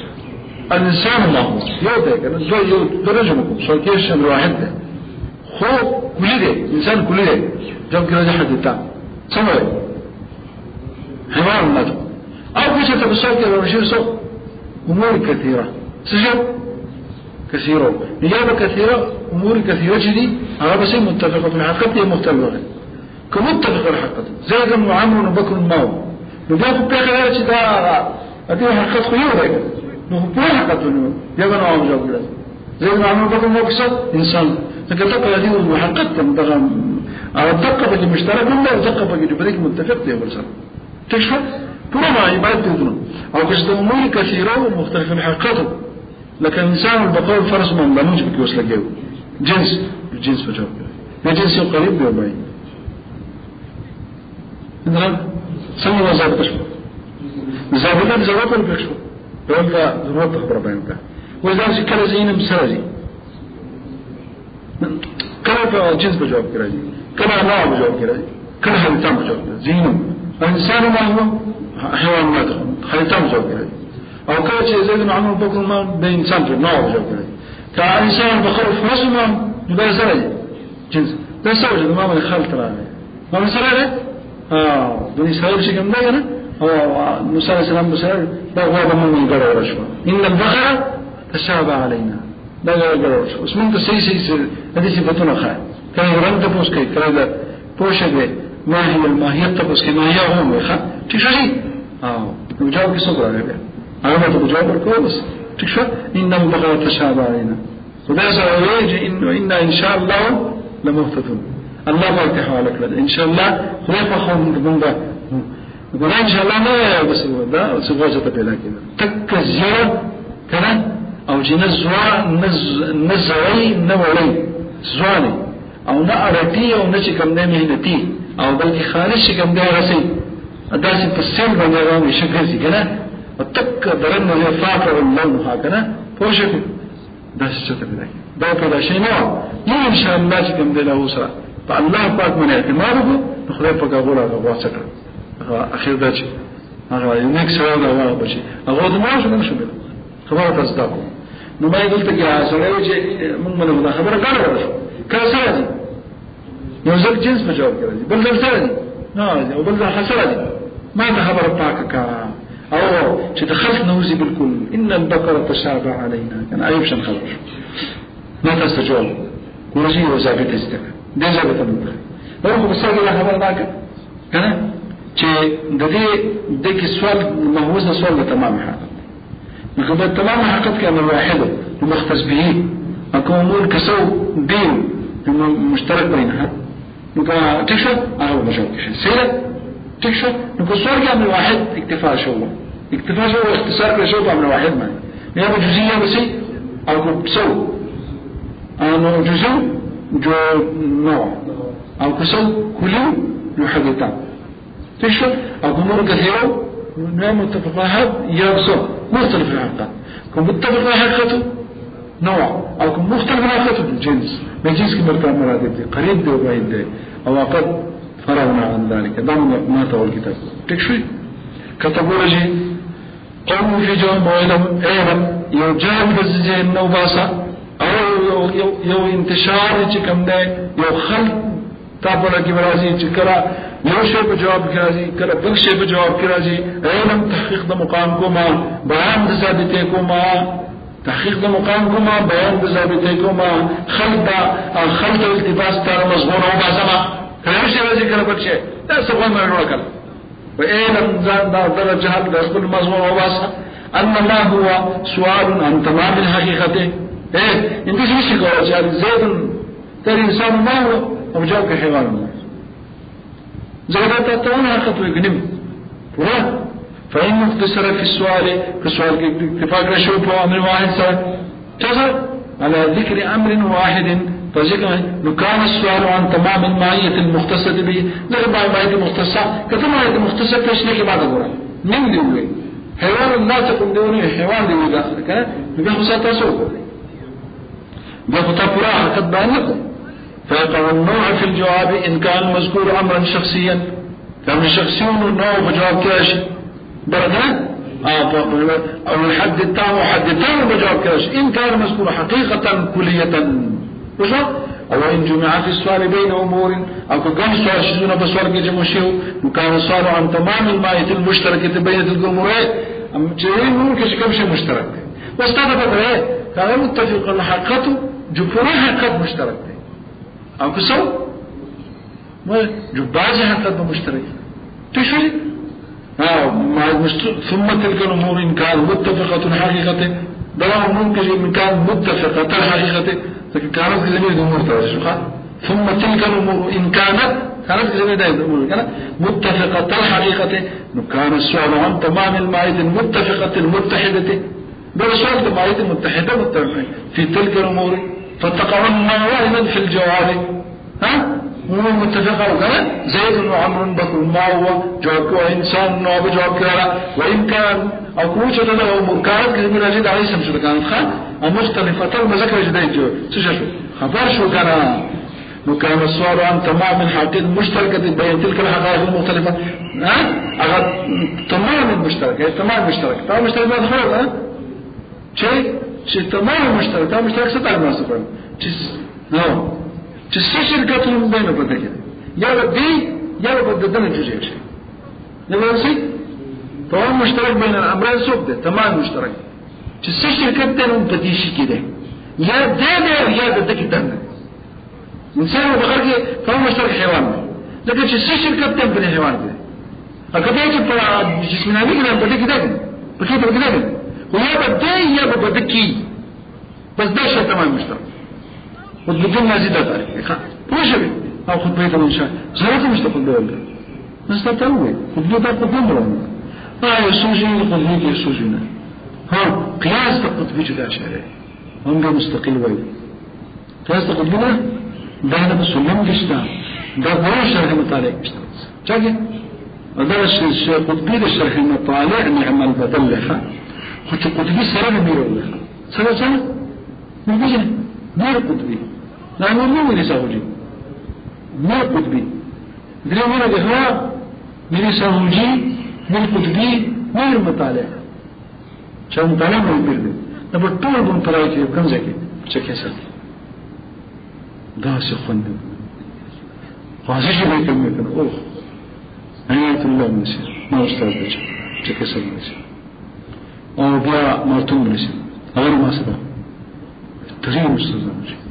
الإنسان ما هو يودك أنا زوج درجمكم سؤال كيش أمر واحد ده خو كل ده إنسان كل ده جاب كذا حد تام سمعه حوار النجم أو كيش تبصر كذا وشيء سو أمور كثيرة سجل كثيرة نجابة كثيرة أمور كثيرة جدي أنا بس متفقة في حقيقة مختلفة كمتفق الحقيقة زيد وعمر وبكر الماو نجابة كثيرة جدا أدي حقيقة خيورة نو په حقیقت نو یو نو جواب کړل زه نو امر په کومه کې انسان څنګه ته په دې محقق ته دغه او دقه په مشترک نه او دقه په دې په متفق دی ورسره تشوف ټول ما عبادت دي او کله امور كثيره ومختلفه الحقيقه لكن انسان البقاء فرس من لمج بك وسلجو الجنس فجواب الجنس قريب دی وبای نعم څنګه وځه تاسو زابطه جواب ورکړو دولتا ضرورت خبر بينك وإذا كلا زين مساجي كلا جنس بجواب كراجي كلا نوع بجواب كراجي كلا حيوان بجواب كراجي زين الإنسان ما هو حيوان ما دخل حيوان بجواب كراجي أو كلا شيء زي ما عمل بكر ما بإنسان في نوع بجواب كراجي كإنسان بخلف نفسه ما يبقى زراجي جنس ده سوى ما من خالط راني ما من سراجي بني إسرائيل شيء كم ده موسى عليه السلام بسأل لا غاب من يقرأ رشوة إن البقرة تشابه علينا لا يقرأ رشوة اسمه تسيسي هذه صفتنا خير كان يرد تبوس كي كذا بوشة ما هي الماهية تبوس كي ما هي هم خا تشوفي وجاوب بصبر عليه أنا ما تجاوب الكويس تشوف إن البقرة تشابه علينا وده سأوجه إنه إن شاء الله لمهتدون الله ما يتحول لك إن شاء الله خلاف خون من ده يقول إن شاء الله ما بس ده سبوجة بلا كده تك الزيارة كذا أو جناز نزوي نولي زواني أو نأرتي أو نشي كم ده مهنتي أو بلكي خارج كم ده رسي أداسي بسير بنيران يشكرسي كذا وتك درن وهي فاقر اللون هكذا فوشك ده سجة بلا كده ده كذا شيء نوع إن شاء الله كم ده له سرا فالله باك من اعتماده نخلي فقابولا واسكر أخير داچ هغه یو نیک سوال دا واه بچي هغه د ماشه نه شو خبره تاسو دا نو ما دلته کې سره چې موږ باندې خبره کړو کله سره دي یو ځل جنس په جواب کړی بل ځل سره دي نه او بل ځل حسره دي ما ده خبره پاکه کا او چې دخلت نوزي بالكل ان البقره تشابه علينا كان ايب شن خبر ما تاسو جواب کوجي او ثابت است دې ثابت نه نو خو څنګه لا خبر راکړه کنه چې د دې د کې سوال محوزه سوال تمام حقیقت نقدر تمام حقیقت کې امر واحد مختص به اكو امور كسو دين مشترك بينها نبقى تكشف اهو مشاكل سيره تكشف نبقى سوال کې امر واحد اكتفاء شو اختصار شو امر واحد ما يا جزئيه بس او سو انا جزء جو نوع او كسو كلو يحدثان تشو او كمور كثيرو نعم متفقات يغسو مختلف الحقيقة كم متفق حقيقته نوع او كم مختلف حقيقته الجنس الجنس كمرتان مرادب دي قريب دي وبعيد دي او قد فرغنا عن ذلك دام ما تقول الكتاب تكشوي كتبولوجي قوم في جواب وعلم علم يجاوب الزين نوباسا او يو انتشار كم ده يو خلق تابولا کی برازی چکرا یو شی په جواب کې راځي کله بل شی په جواب کې راځي علم تحقیق د مقام کو ما بیان د ثابتې کو ما تحقیق د مقام کو ما بیان د ثابتې کو ما خلق التباس تر مضمون او بازما کله شی راځي کله بل شی دا څه کومه ورکل و علم ځان دا درجه د خپل مضمون او باسا ان ما هو سؤال عن تمام الحقيقه انت شي کوي چې زید تر انسان ما هو او جواب کې حیوان زغدا تتونه حقیقت وګنیم پورا فإن مختصر في السؤال كسؤال اتفاق رشوه په امر واحد سره تظهر على ذكر امر واحد فذكر كان السؤال عن تمام المعية المختصة به ذكر معية المختصة كتب معية المختصة تشريك بعد قرآن من دي حيوان الناس تقوم دوني حيوان دي داخل كان بيخو ساتاسوه بيخو تابورا حقيقت بأنكم فيقع النوع في الجواب إن كان مذكور أمرا شخصيا كان شخصيون النوع في جواب كاش درجة أو الحد التام وحد التام بجواب كاش إن كان مذكور حقيقة كلية وشو أو إن جمع في السؤال بين أمور أو كان سؤال شزونا بسؤال كجمشيه وكان السؤال عن تمام المائة المشتركة بين الجمهورين جرين ممكن كم شيء مشترك واستعرف هذا كان متفق أن حقيقته جبرها حقيقة مشترك او كسو جبازي حتى بمشترك تشوي ثم تلك الامور ان كان متفقة حقيقة دلام ممكن ان كان متفقة حقيقة لكن كانت جميع الامور ترى ثم تلك الامور ان كانت جميع الامور كانت متفقة الحقيقة كان السؤال عن تمام المعايد المتفقة المتحدة بالسؤال المعايد المتحدة في تلك الامور فتقعن واحدا في الجواب هو متفق وكذا زيد وعمر بكر ما هو جواب انسان نوع بجواب كذا وان كان او كوچه ده مكان كلمه راجد عليه سمش كان خان مختلفه المذكر جديد شو خبر شو كان وكان السؤال عن تمام الحقائق المشتركه بين تلك الحقائق المختلفه اگر تمام المشتركه تمام مشترك مدخول شيء تمام مشترك ستار مناسبه چې څه شرکتونه بینه پته کې یا دې یا بددنه جوړ شي نو ورسي تمام مشترک بین الامرين څوک ده تمام مشترک چې څه شرکت ته نو پدې شي کېده یا دې یا د دې دنه انسان بغیر کې تمام مشترک حیوان ده لکه چې څه شرکت ته په حیوان ده هغه چې په جسماني کې پدې کې ده پکې پدې ده خو یا دې یا بددې کې بس دا شی تمام مشترک وتبدون مزيد ذلك وجبي او خطبه الانشاء زرت مش تقول دول نستطيع خطبه تقدم يسوجين القضيه يسوجين قياس القطبي جدا شرعي هم مستقل وين قياس القطبي ده بسلم جدا ده هو شرح مطالع جدا جاي هذا الشيء القطبي الشرح المطالع نعمل بدلها خد القطبي سرنا بيقول سنه نيجي غير قطبي لأنه مو يساوي ما قطبي دري مرة جهوا من يساوي من قطبي غير مطالع شو مطالع ما يبرد نبى طول بن طلعت كم زكي شكل سر ده سخن خاصة شيء بيكمل كنا أوه آيات الله مسير ما أستاذ بيجي شكل سر مسير أو بيا مرتون مسير غير ما سبب تغيير مستزام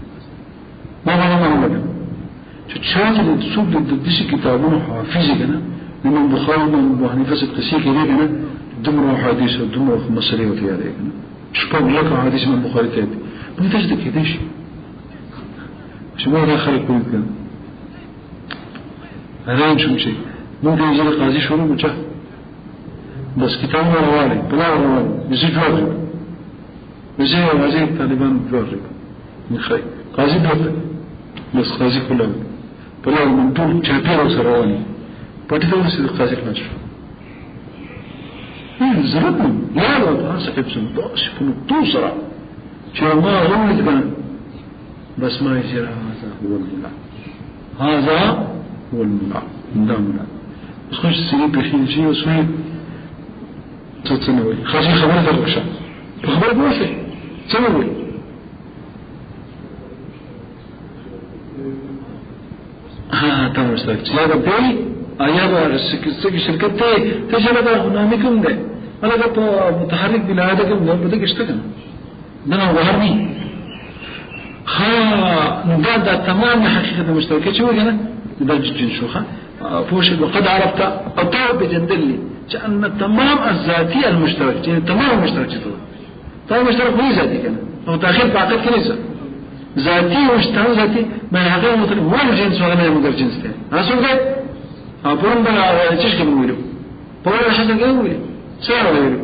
ما هذا شاهد السوق الدسي كتابونه حافظي كنا من البخاري من أبو حنيفة القسي كده كنا دمر حديث ودمر مسألة وفي هذا كنا شباب لك حديث من البخاري تاني ما تجد كده شيء شو ما هذا خلق كل كنا هذا شو شيء ممكن يجي قاضي شروع مجاه بس كتابنا روالي بلا روالي يزيد واجب وزي طالبان جوارب من خير قاضي بيطلق بس قاضي كله فلا من دول چاپیر وسروانی پټ ته ورسې قاضي نشو ضرورت لا لا صاحب سن بس په توسره چې ما غوړل کنه بس ما يصير هذا هو المنع هذا هو المنع دمنا خش سيري بخيل شيء وسوي تتنوي خاصي خبر درشه خبر بوشه تنوي ها تمام استاذ يا ربي ايا سكي شركت ته چې دا غنامي کوم ده انا دا متحرك بلا ده کوم ده بده کېشته کنه دا وهرني ها دا تمام حقيقه مشتركه شو کنه دا جن شوخه فوش وقد عرفت او تعب بجندلي ان تمام الذاتي المشترك يعني تمام المشترك تمام مشترك هو ذاتي كان او داخل باقي كنيسه ذاتي ومشترك ذاتي ما هذا مطلب هو الجنس ولا مدر جنس ده رسول ده اپرم بلا ايش كم ويلو بقول حسن كده ويلو سعر ويلو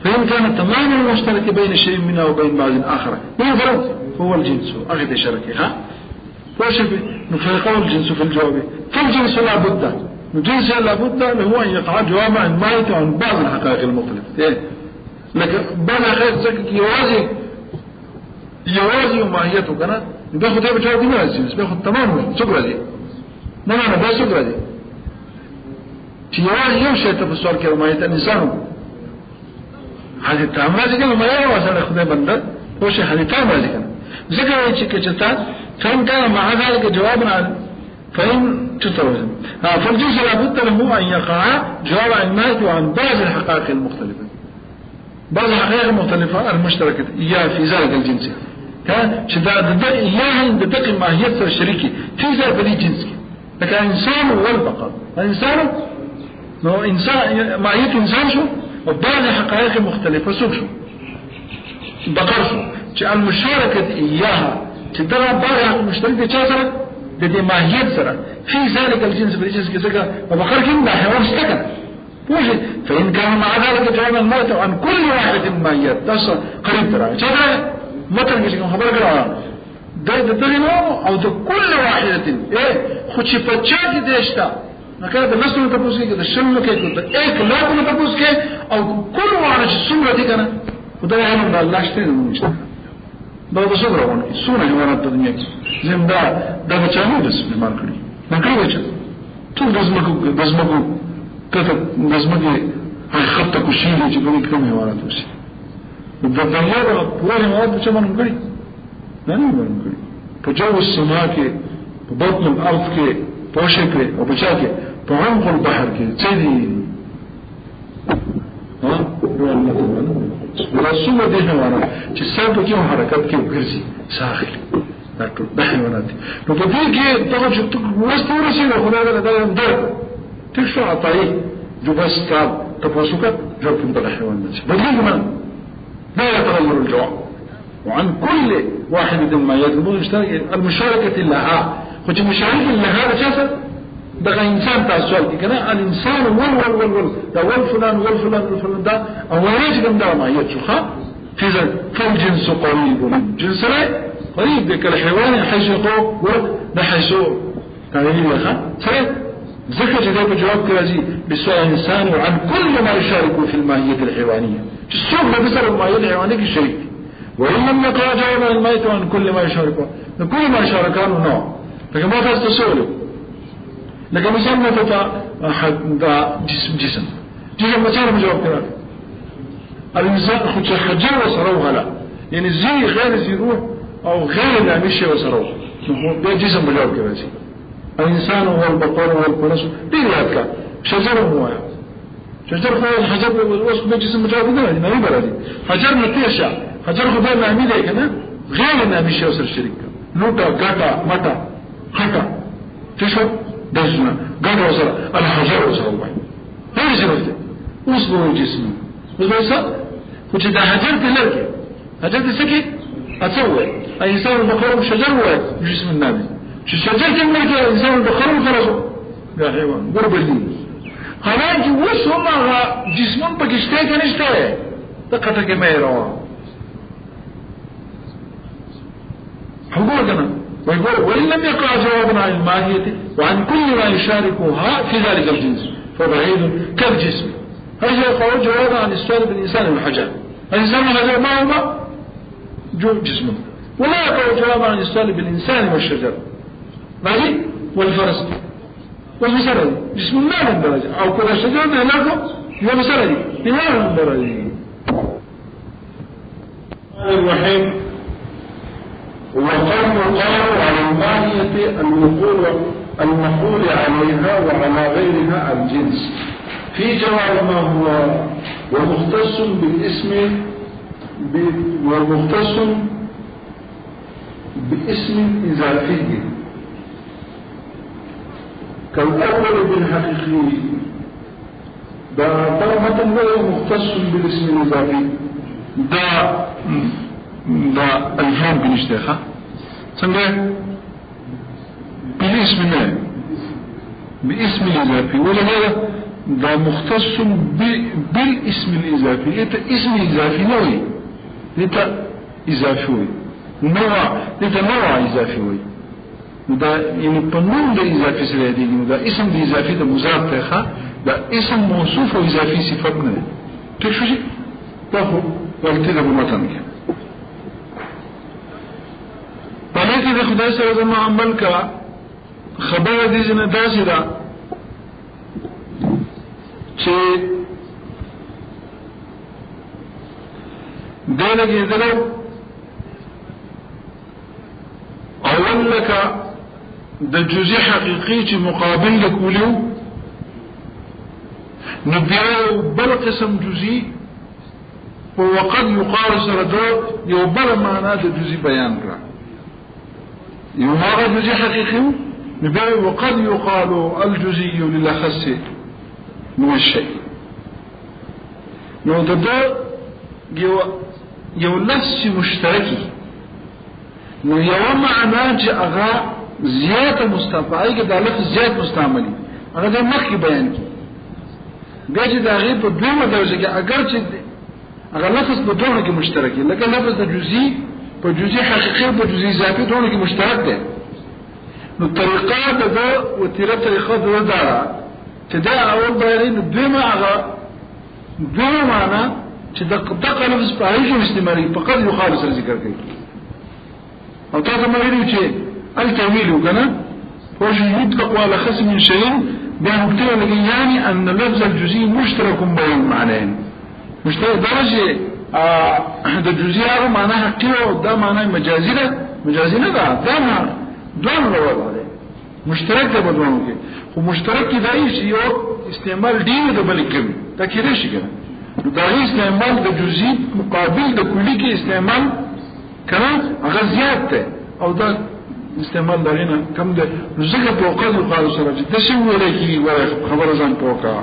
فإن كان تمام المشترك بين شيء منها وبين بعض آخر ما فرق هو الجنس أخذ شركه ها وشوف نفرقه الجنس في الجواب فالجنس لا بد الجنس لا بد هو أن يقع جواب عن مايت عن بعض الحقائق المختلفة لكن بعض الحقائق يوازي وماهيته كنا بياخد ايه بجواب دي الجنس بياخد تمام شكرا دي ما أنا بس شكرا دي يوازي يمشي تفسر كرماية الإنسان هذه التعامل ذكر ما يوازي خدای بنده وش هذه التعامل ذكر ذكر ايش كجتا فإن كان مع ذلك جوابا فإن تتوزن فالجنس لابد له أن يقع جواب عن مايت وعن بعض الحقائق المختلفة بعض الحقائق المختلفة المشتركة إياه في ذلك الجنس كان شداد إياه بدق ماهية الشريكي في ذلك الجنس لكن إنسان والبقر الإنسان نو إنسان ماهية إنسان شو وبعض الحقائق المختلفة شو بقر شو المشاركة إياها تدرى بعض المشتركة شاسرة دي ماهية سرة في ذلك الجنس بالجنس كذا وبقر كم حيوان استكن وجد فإن كان مع ذلك جواب الموت عن كل واحد من ماهيات ده قريب ترى شاسرة متن كيشكم خبر كلا ده أو ده كل واحدة إيه خدش فتشات ديشتا نكاد النسل تبوس كده الشم كده إيه كلا كنا تبوس كده أو كل واحد السمرة دي كنا وده يعني من الله اشتري من مشتري ده بسمرة وانا سونا هوانا الدنيا زين ده بتشانو بس بمار كلي ما كلي بتشان تو دزمكو كده دزمكي هاي خطة كشيلة جبني كم هوانا توسي وده ده پورا هوانا بتشان نقولي لا نقولي بجو السماء كي ببطن الأرض كي بوشة كي وبجاكي بعمق البحر كي تدي هو المطلوب ولا سوى دي هوانا تسابق كيو حركات كيو كرسي ساخر لكن بحر وناتي لو بدي كي تاخد شبتك وستورة سينا خلال ده يمدرك تكشو عطايه جو بس تاب تفاسوكات جو كنت الحيوان نفسي بدي كمان لا يتغير الجوع وعن كل واحد ما يطلبون المشاركة لها خذ مشاركة لها أساسا ده إنسان تاسوال كنا الإنسان وال ده والفلان ده أو يجي كم ده ما يتشخا في ذلك فالجنس قريب جنس لا قريب ذاك الحيوان حيث يقول ده حيث تعليم لها صحيح ذكر جواب جواب كرازي بسؤال الإنسان وعن كل ما يشارك في الماهية الحيوانية السوق ده بسبب الماهية الحيوانية الشريك وإن لم يقع جواب الميت عن كل ما يشاركه كل ما يشاركان نوع لكن ما تستسوله لكن مثلا ده جسم مثلا مجاوب كذا الإنسان خد حجر وصروه لا يعني زي غير زيروه أو غير نامشي وصروه ده جسم مجاوب كذا الإنسان هو البقر والفرس بيرياتك شجر هو شجر هو الحجر والوصف جسم مجاوب كذا ما يبردي حجر نتيشة حجر خدای نامی دی کنه غیر نامی شی سره شریک لوټا ګټا مټا خټا څه شو دښنه ګټا سره الحجر سره وای هر څه دی اوس به جسم اوس به څه خو چې د حجر ته لري حجر څه کې اڅوي انسان بقره شجر وای جسم النبي چې شجر کې مرګ انسان بقره فرض دا حیوان ګربلی حالانکه اوس هم جسمون پکشته کنيشته ته کټه کې مې راو حقوقنا ويقول وإن لم يقع جوابا عن الماهية وعن كل ما يشاركها في ذلك الجنس فبعيد كالجسم. هذا يقع جوابا عن السؤال بالإنسان والحجر. الإنسان والحجر ما هو جسمه، ولا يقع جوابا عن السؤال بالإنسان والشجر ماشي والفرس والمسرد جسم ما من درجة أو كل الشجر هناك هو مسرد ما من درجة. الرحيم وقد يقال على الماهية المقول عليها وعلى غيرها الجنس في جواب ما هو ومختص بالاسم ومختص باسم إضافي كالأول بالحقيقي ده مثلا هو مختص بالاسم الإضافي ده الفهم بالاشتخاء سنجا بالاسم الله باسم الإضافي ولا هذا ده مختص بالاسم الإضافي. إنت اسم إضافي نوعي إنت إضافي نوع إضافي ده يعني بنون ده إضافي سلادي ده اسم ده إضافي ده مضاف تخا ده اسم موصوف وإضافي صفتنا تشوفي ده هو والتي بمتن کې پدې کې د خدای سره د عمل کا خبره دي چې داسې ده چې دغه کې اول لك د جزء حقيقي چې مقابل لکولیو نبيو بل قسم جزئي وقد يقال سردو يو بل معنى د جزئي بيان را يو هذا جزئي حقيقي نبيو وقد يقال الجزئي للأخص من الشيء نو ده يو لفظ مشتركي نو یو معنا چې هغه زیات مستفعی کې د لفظ زیات مستعملي هغه د مخکې بیان کی ګاجي د هغه په دوه درجه کې اگر چې هغه لفظ په دوه کې مشترک لکه لفظ د جزئی په جزئی حقيقي په جزئی اضافي دوه کې مشترک دی نو طریقه ده او طریقه ده دا چې دا اول بیان دوه هغه دوه معنا چې دغه لفظ په هیڅ استعمالي فقط یو خالص ذکر کوي او تاسو ما ویلو چې التویل وکنه وجه يطلق على خصم من شيء بمقتضى يعني ان اللفظ الجزئي مشترك بين المعنيين مشترك درجه د جزئي هغه معنی حقيقي او دا معنی مجازي نه ده ما دوه ورو ده مشترک ده بدونه کې خو مشترک دی چې یو استعمال دی د بل کې دا کېږي شي کنه دا استعمال د جزئي مقابل د کلی کې استعمال کنه هغه زیات ده او دا استعمال دغینه کم ده زګه په اوقات قالو سره چې د شی ویل کی خبره ځان پوکا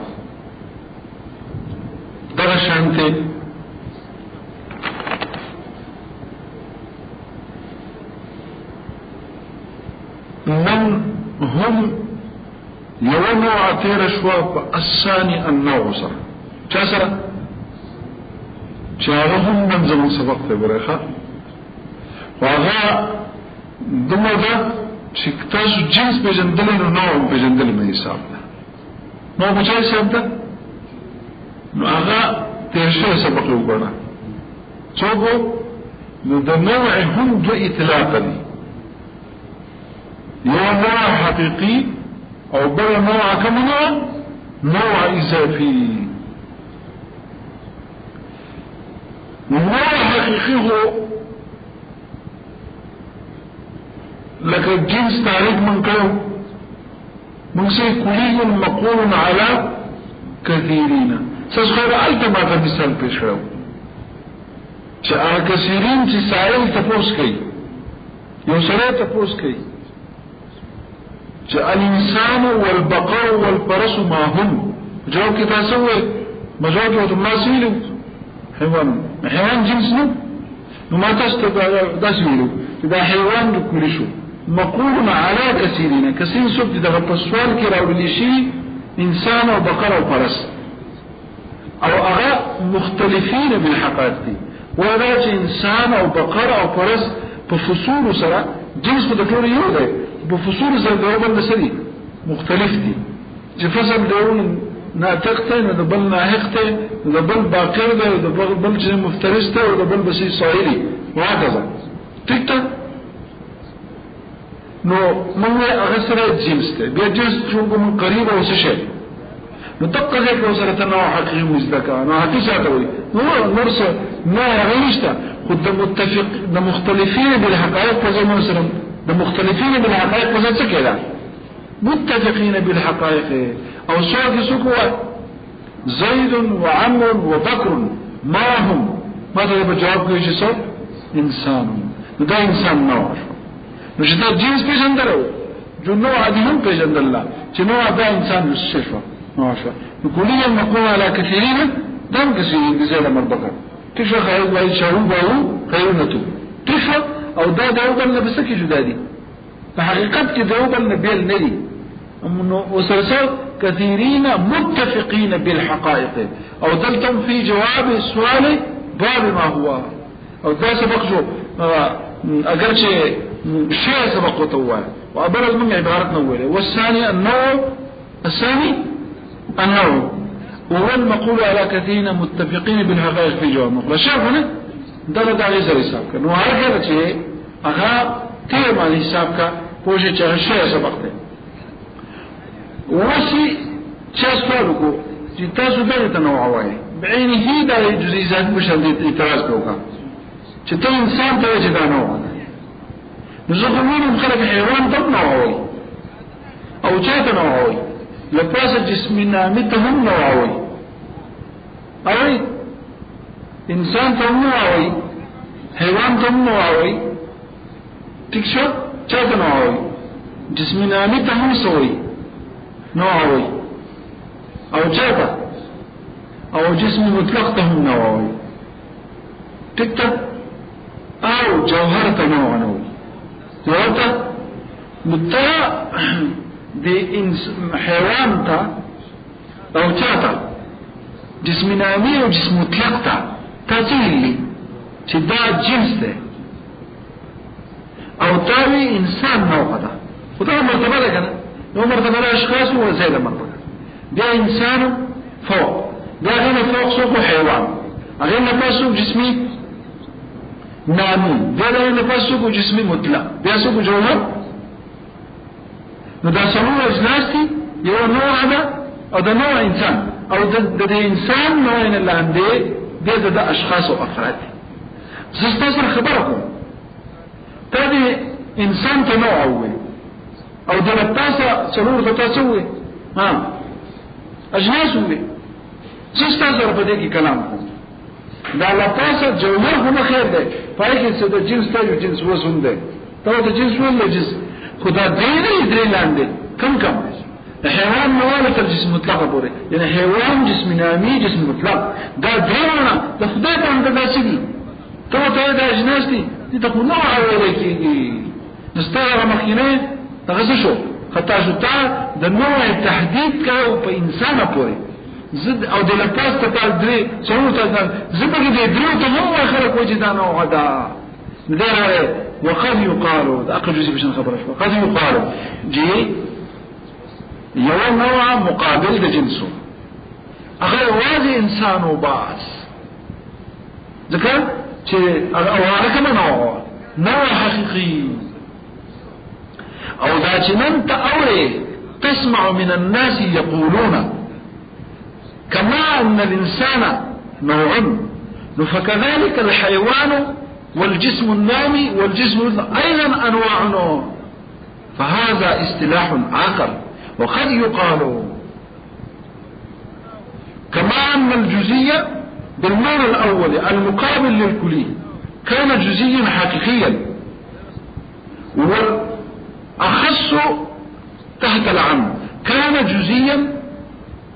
دا شانته من هم يوم عتير شواب الثاني النوع سره چا سره چارهم من زمون سبق ته ورخه واغا دمو دا چې تاسو جنس پیژندل نو پیژندل مې حساب ده نو په چا حساب ده نو هغه ترشه سبق وګڼه څوک نو د نوع هم دو اطلاق دي یو نوع حقيقي او بل نوع كمان نوع اضافي نوع حقيقي هو لك الجنس تعريف من كو من سي كلي مقول على كثيرين سأسخير ألتما مثال بشرو شاء كثيرين تسائل تفوس كي يوصلي تفوس كي شاء الإنسان والبقر والفرس ما هم جواب كتاسوه مجاوب ما سيلو حيوان جنس نو ما تستطيع سيلو إذا حيوان لكل شو مقول على كثيرين كثير سبت ده السؤال كراو لشيء إنسان وبقر وفرس أو أغاء مختلفين بالحقائق دي وذات إنسان أو بقر أو فرس بفصول سرا جنس خو د ټول یو دی په فصول سره د بل سری مختلف دي چې فصل دیون ناطق ته نه د بل ناحق ته د بل باقر ده د بل چې مفترس ته او د بل بسی صایری وهكذا ټیک ته نو موږ هغه سره جنس ته بیا جنس چې کوم قریب او څه شي نو تقضي کو سره تنوع حقيقي مزدکا نو حقیقت وي نو نرس ما غیشته خود د متفق د مختلفین بالحقائق په زمون سره د مختلفین بالحقائق په څه کې ده متفقين بالحقائق او سواد سكوا زيد وعمر وبكر ما هم ماذا بجواب کوي چې څو انسان دا انسان نوع نو چې دا جنس پیژندلو جو نوع دي هم پیژندل چې نوع دا انسان شفا ماشا نقولي المقوم على كثيرين دم كثيرين بزيادة مربقة تشفى خير وعيد شعون باو خيرونتو تشفى او دا دوبا بسكي جدادي فحقيقت كي دوبا نبيل ندي وسلسل كثيرين متفقين بالحقائق او دلتم في جواب السؤال باب ما هو او دا سبق جو اگر شيء سبق طوال وابرز من عبارتنا اولى والثاني النوع وهو المقول على كثيرين متفقين بالحقائق في جواب مقبل شافنا دلت عليه سر حساب كان وهكذا شيء اغا تيم على حساب کا پوشي چه شيء سبق ده وشي چاسوالو کو چې تاسو دغه تنوع وایي بعینه دا جزئیات مشان دې اعتراض وکړه چې ته انسان ته چې دا نوع نو زه کوم خلک حیوان ته نوع وایي او چاته نوع وایي لپاسه جسم نامي ته هم نوع وایي او انسان ته نوع وایي حیوان ته نوع وایي ٹھیک شو چاته نوع وایي جسم نامي ته هم سوي نوعوي او جاتا او جسم مطلق تهم نوعوي تكتب او جوهرة نوعوي جوهرة متى دي حيوان تا او جاتا جسم نامي او جسم مطلق تا تاتيلي چه دا جنس ده او تاوي انسان نوع دا خدا مرتبه ده کنه نو مرتبه الاشخاص هو زيادة مرتبه ده انسان فوق ده غير فوق سوق حيوان غير نفسه جسمي نامي ده غير نفسه جسمي مطلق ده سوق جوهر نو ده سمو اجناس دي يو نوع ده او ده نوع انسان او ده انسان نوعين اللي عنده ده اشخاص و افراد سستاصر خبركم تادي انسان تنوع اول او د لپاسه څلور د تاسو وي ها اجناس وي څه تاسو په دې کې کلام کوم دا لپاسه جوهر هم خیر دی پای کې څه د جنس ته جنس وسوم دی ته د جنس ول جنس خدا دې نه درې لاندې کم حیوان موالف الجسم مطلق پورې یعنی حیوان جسم نامي جسم مطلق دا درونه د خدای په اند داسې دي ته د اجناس دي ته خو نو اوري کېږي نستغرق مخینه تغزه شو خطا شو تا د نوع تحدید کاو په انسان پورې زد او د لپاس ته درې څو ته زبګي د درو ته هم اخر کوجه دا نوع غدا دغه وقد يقال دا اقل جزء بشن خبره شو قد يقال جي یو نوع مقابل د جنسو هغه واځي انسان او باس ځکه چې هغه کوم نوع حقيقي او دا چې نن ته اوري تسمع من الناس يقولون كما ان الانسان نوع فكذلك الحيوان والجسم النامي والجسم ايضا انواع فهذا اصطلاح آخر وقد يقال كما ان الجزئية بالمعنى الاول المقابل للكلي كان جزئيا حقيقيا أخص تحت العام كان جزئيا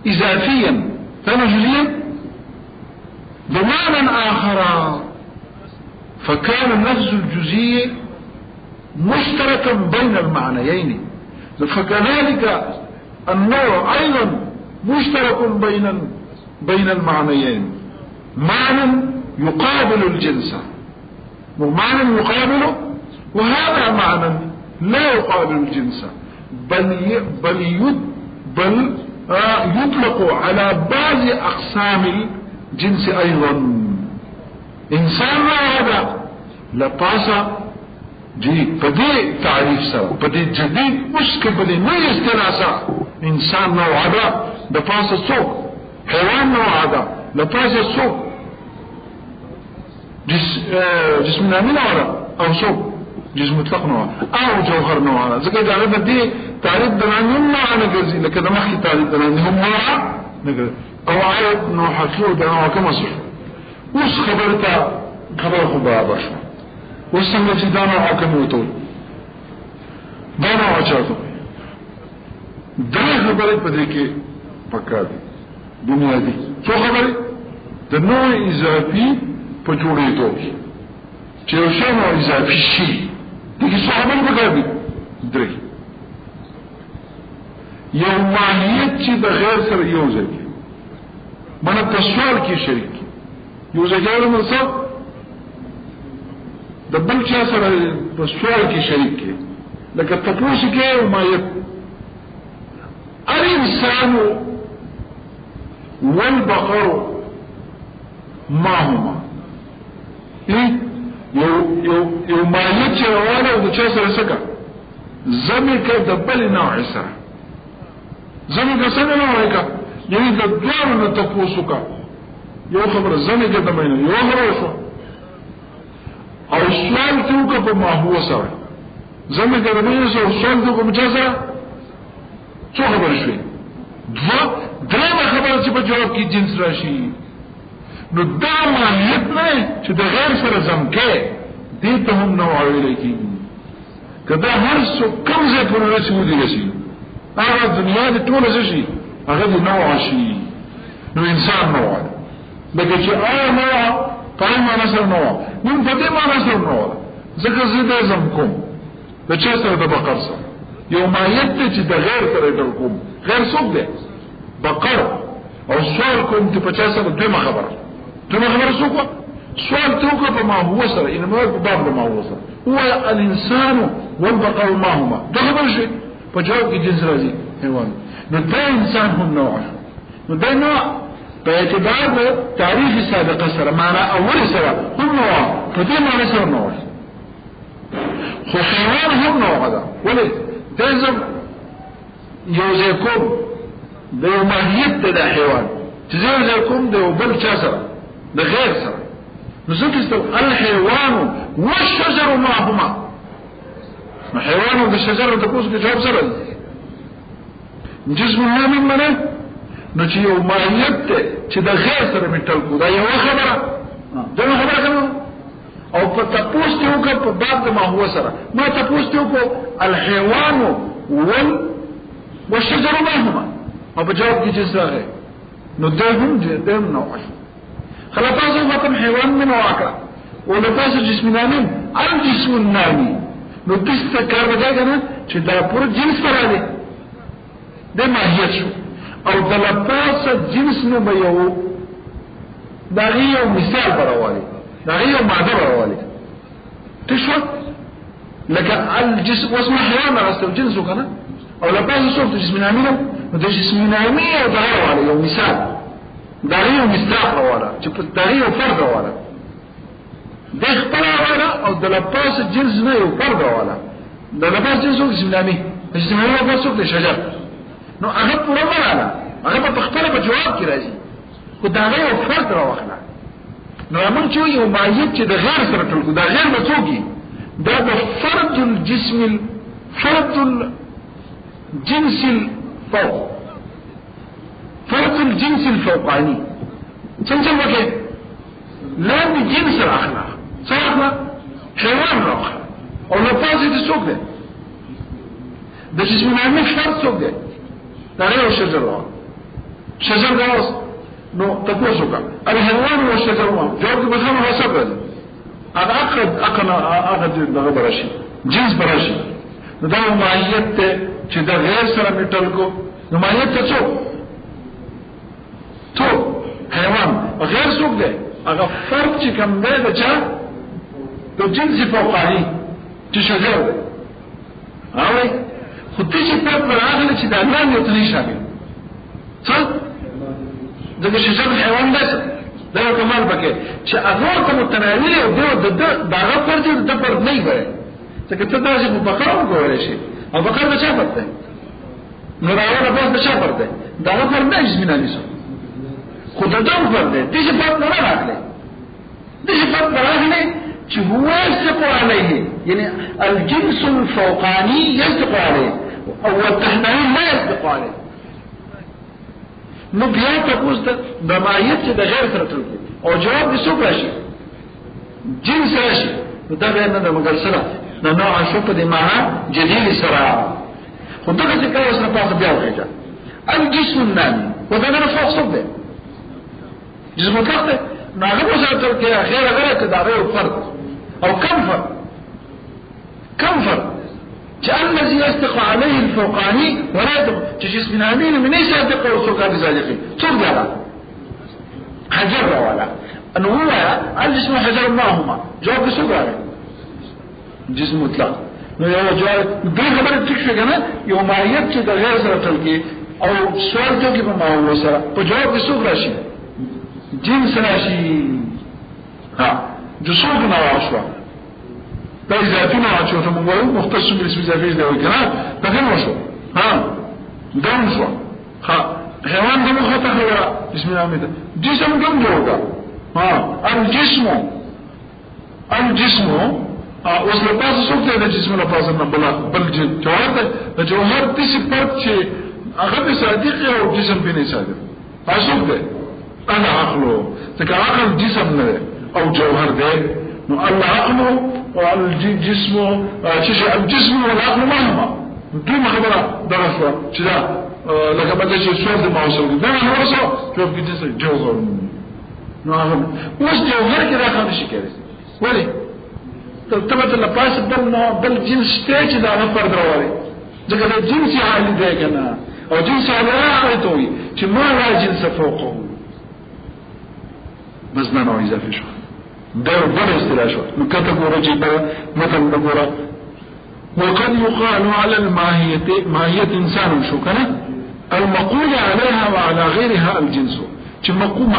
إضافيا كان جزئيا بمعنى آخر فكان اللفظ الجزئي مشتركا بين المعنيين فكذلك النوع أيضا مشترك بين المعنيين معنى يقابل الجنس ومعنى يقابل وهذا معنى لا يقابل الجنس بل يطلق على بعض أقسام الجنس أيضا. إنسان هذا لباسا جي بدي تعريف سوا بدي جديد مشكل بدي ما يستناسا. إنسان نوع هذا لباسا سوق، حيوان نوع هذا لباسا سوق، جسمنا من نوع أو سوق جسم مطلق نوع أو جوهر نوع هذا. زكاة تعريف بدي تعريف دلاني هم نوع نقرزي لكن ما أحكي تعريف دلاني هم نوع نقرزي قواعد نوع حكيو دلاني كما صف وش خبرتا خبر خبرها باشا وسمى دانا حكم وطول دانا عشاته دا خبرت بدي كي پکا دي دنیا دي شو خبرت دا نوع اضافي پچوڑی تو چه اوشا نوع اضافي شي دیگه شو خبرت پکا دي دري یو ماهیت چی دا غیر سر یوزه کی منا تسوال کی شریک یوزه جاور مرسا دا بل چا سر تسوال کی شریک کی لکه تپوس کی ماهیت الانسان والبقر ما هما یو ماهیت چی روانه و دا چا سر سکا زمی که دا بل نوعی سر زمي کا سنه نو وای کا یعنی د دوار نه تاسو کا یو خبر زمي کا دمینه یو خبر شو او سوال ته کو په ما هو سره زمي کا دمینه سو سوال ته کو مجازه څه خبر شوي درېمه خبره چې په جواب کې جنس راشي نو دا ماهیت نه چې د غیر سره زمکه دې ته هم نو ویل کېږي کدا هر څو کم ځای پر رسېږي رسېږي هذا الدنيا دي طول زشي هذا نوع شيء نو انسان نوع لكن شيء نوع طيب ما نصر نوع من فتي ما نصر نوع ذكر زيد زمكم ده چسر ده بقر سر يوم ما يتجي ده غير تريدلكم غير صوب ده بقر او سوالكم تي پچاسر دوما خبر سوكوا سوال توقع بما هو سر انما باب بما هو سر هو الانسان والبقر ما هما ده خبر شيء فجواب کی جنس راضی حیوان نو دا انسان هم نوع نو دا نوع په اعتبار د تاریخ سابقه سره معنا اول سره هم نوع په دې معنی سره نوع خو حیوان هم نوع ده ولې دزم یوزکم د ماهیت د حیوان چې یوزکم د بل چا سره د غیر سره نو څنګه الحيوان والشجر معهما حيوان والشجر تكون جواب سره جسم الله من منه نو چې یو ماهیت چې د غیر سره مټل کو دا یو خبره دا خبره کوم او په تاسو ته وکړه په باب د ما هو سره ما تاسو ته وکړه الحيوان والشجر معهما او په جواب کې جنس راغی نو دهم نوع خلاص ختم حيوان من واقع ولباس جسم نامي الجسم النامي نو دسته کار وځي کنه چې دا پور جنس راځي د ماهیت شو او د لباس جنس نو به یو دا یو مثال براوالي دا یو ماده براوالي تشو لکه الجسم واسمه حيوان راستو جنسو کنه او لباس صوت جسم نامي نو د جسم نامي او دا یو مثال دا یو مثال راواله چې په دا یو فرد راواله د خپل والا او د لباس جنس نه یو فرد والا د لباس جنس او جسم نامي جسم نامي لباس او شجر نو هغه پوره والا هغه په خپل په جواب کې راځي خو دا یو فرد راوخلا نو موږ چې یو ماهیت چې د غیر سره ټول دا غیر مڅوږي دا د فرد الجسم فرد الجنس الفوق فرد الجنس الفوقاني څنګه وکړي لا بجنس الاخلاق صحيح حيوان راخ او لفاظي دي سوق ده ده جسم نامي فرد سوق ده ده غير الشجر راخ شجر ده نو تقوسك الحيوان والشجر ما جواب بخامه حسب ده انا اقد ده براشي جنس براشي ده ماهیت چې ده غیر سره میټل کو نو ماهیت څه تو حیوان غیر سوق ده هغه فرق چې کوم دی د چا د جنس فوقاني چې شجر ده اوی خو دې چې په راغله چې د الله یو تني شامل څه دغه شجر حیوان ده دا کمال پکې چې هغه ته متناول او دغه پر دې د پر نه وي ځکه ته دا چې په بقره وګورې شي او بقره څه پته نو راوړه په څه پته دا پر نه اسمنه نيسو خدای دا پر دې چې په نه راغله دې په راغله چې هو يصدق عليه يعني الجنس الفوقاني يصدق عليه او التحنين لا يصدق عليه نو بیا تاسو د مایت چې د غیر سره تل او جواب دې څوک راشي جنس راشي دا به نه د مگر سره نه نو عاشق دې معنا جديد سره خدای چې کله سره پاسه بیا وکړه الجسم النامي ودا نه فوق صوب ده جسم مطلق نه هغه سره تل کې اخر غره کې دا غیر فرق او كم فرق الذي يصدق عليه الفوقاني ولا جسم الامين من ايش يصدق وصدق بذلك صدق هذا حجر ولا انه هو الجسم حجر ما هما جواب صدق جسم مطلق نو یو جواب دې خبره تکشف کنه یو ماهیت چې د غیر سره تلکی او سوال ته کې په ماحول سره په جواب کې صدق راشي جنس راشي ها د صدق نه واشوا دا ذاتونه چې ته موږ وایو مختص بالاسم اضافي دی وکړه دا څنګه وشو ها دا وشو ها حیوان دغه خطه خبره بسم الله امید جسم کوم جوړه ها الجسم اوس له تاسو څه ته د جسم له پاسه نه بل جواب ده جوهر د صفات چې هغه صادق او جسم به نه صادق تاسو ده انا عقله ځکه عقل جسم نه او جوهر ده نو الله عقله والجسم الجسم والعقل مهما دوم خبره درسوا چې دا لکه بده چې څو د موصول دا نه ورسو چې په دې څه جوهر نو هغه اوس جوهر کې راځي شي کوي ولی تبت لپاس بل جنس ته چې دا نه پر درواري ځکه دا جنس عالی دی کنه او جنس عالی راځي وي چې ما لا جنس فوقه بس نه نو اضافه شو دا بل اصطلاح شو نو کته ګورې چې مثلا وګوره وقد يقال على ماهية انسان شو کنه المقول عليها وعلى غيرها الجنس چې مقوم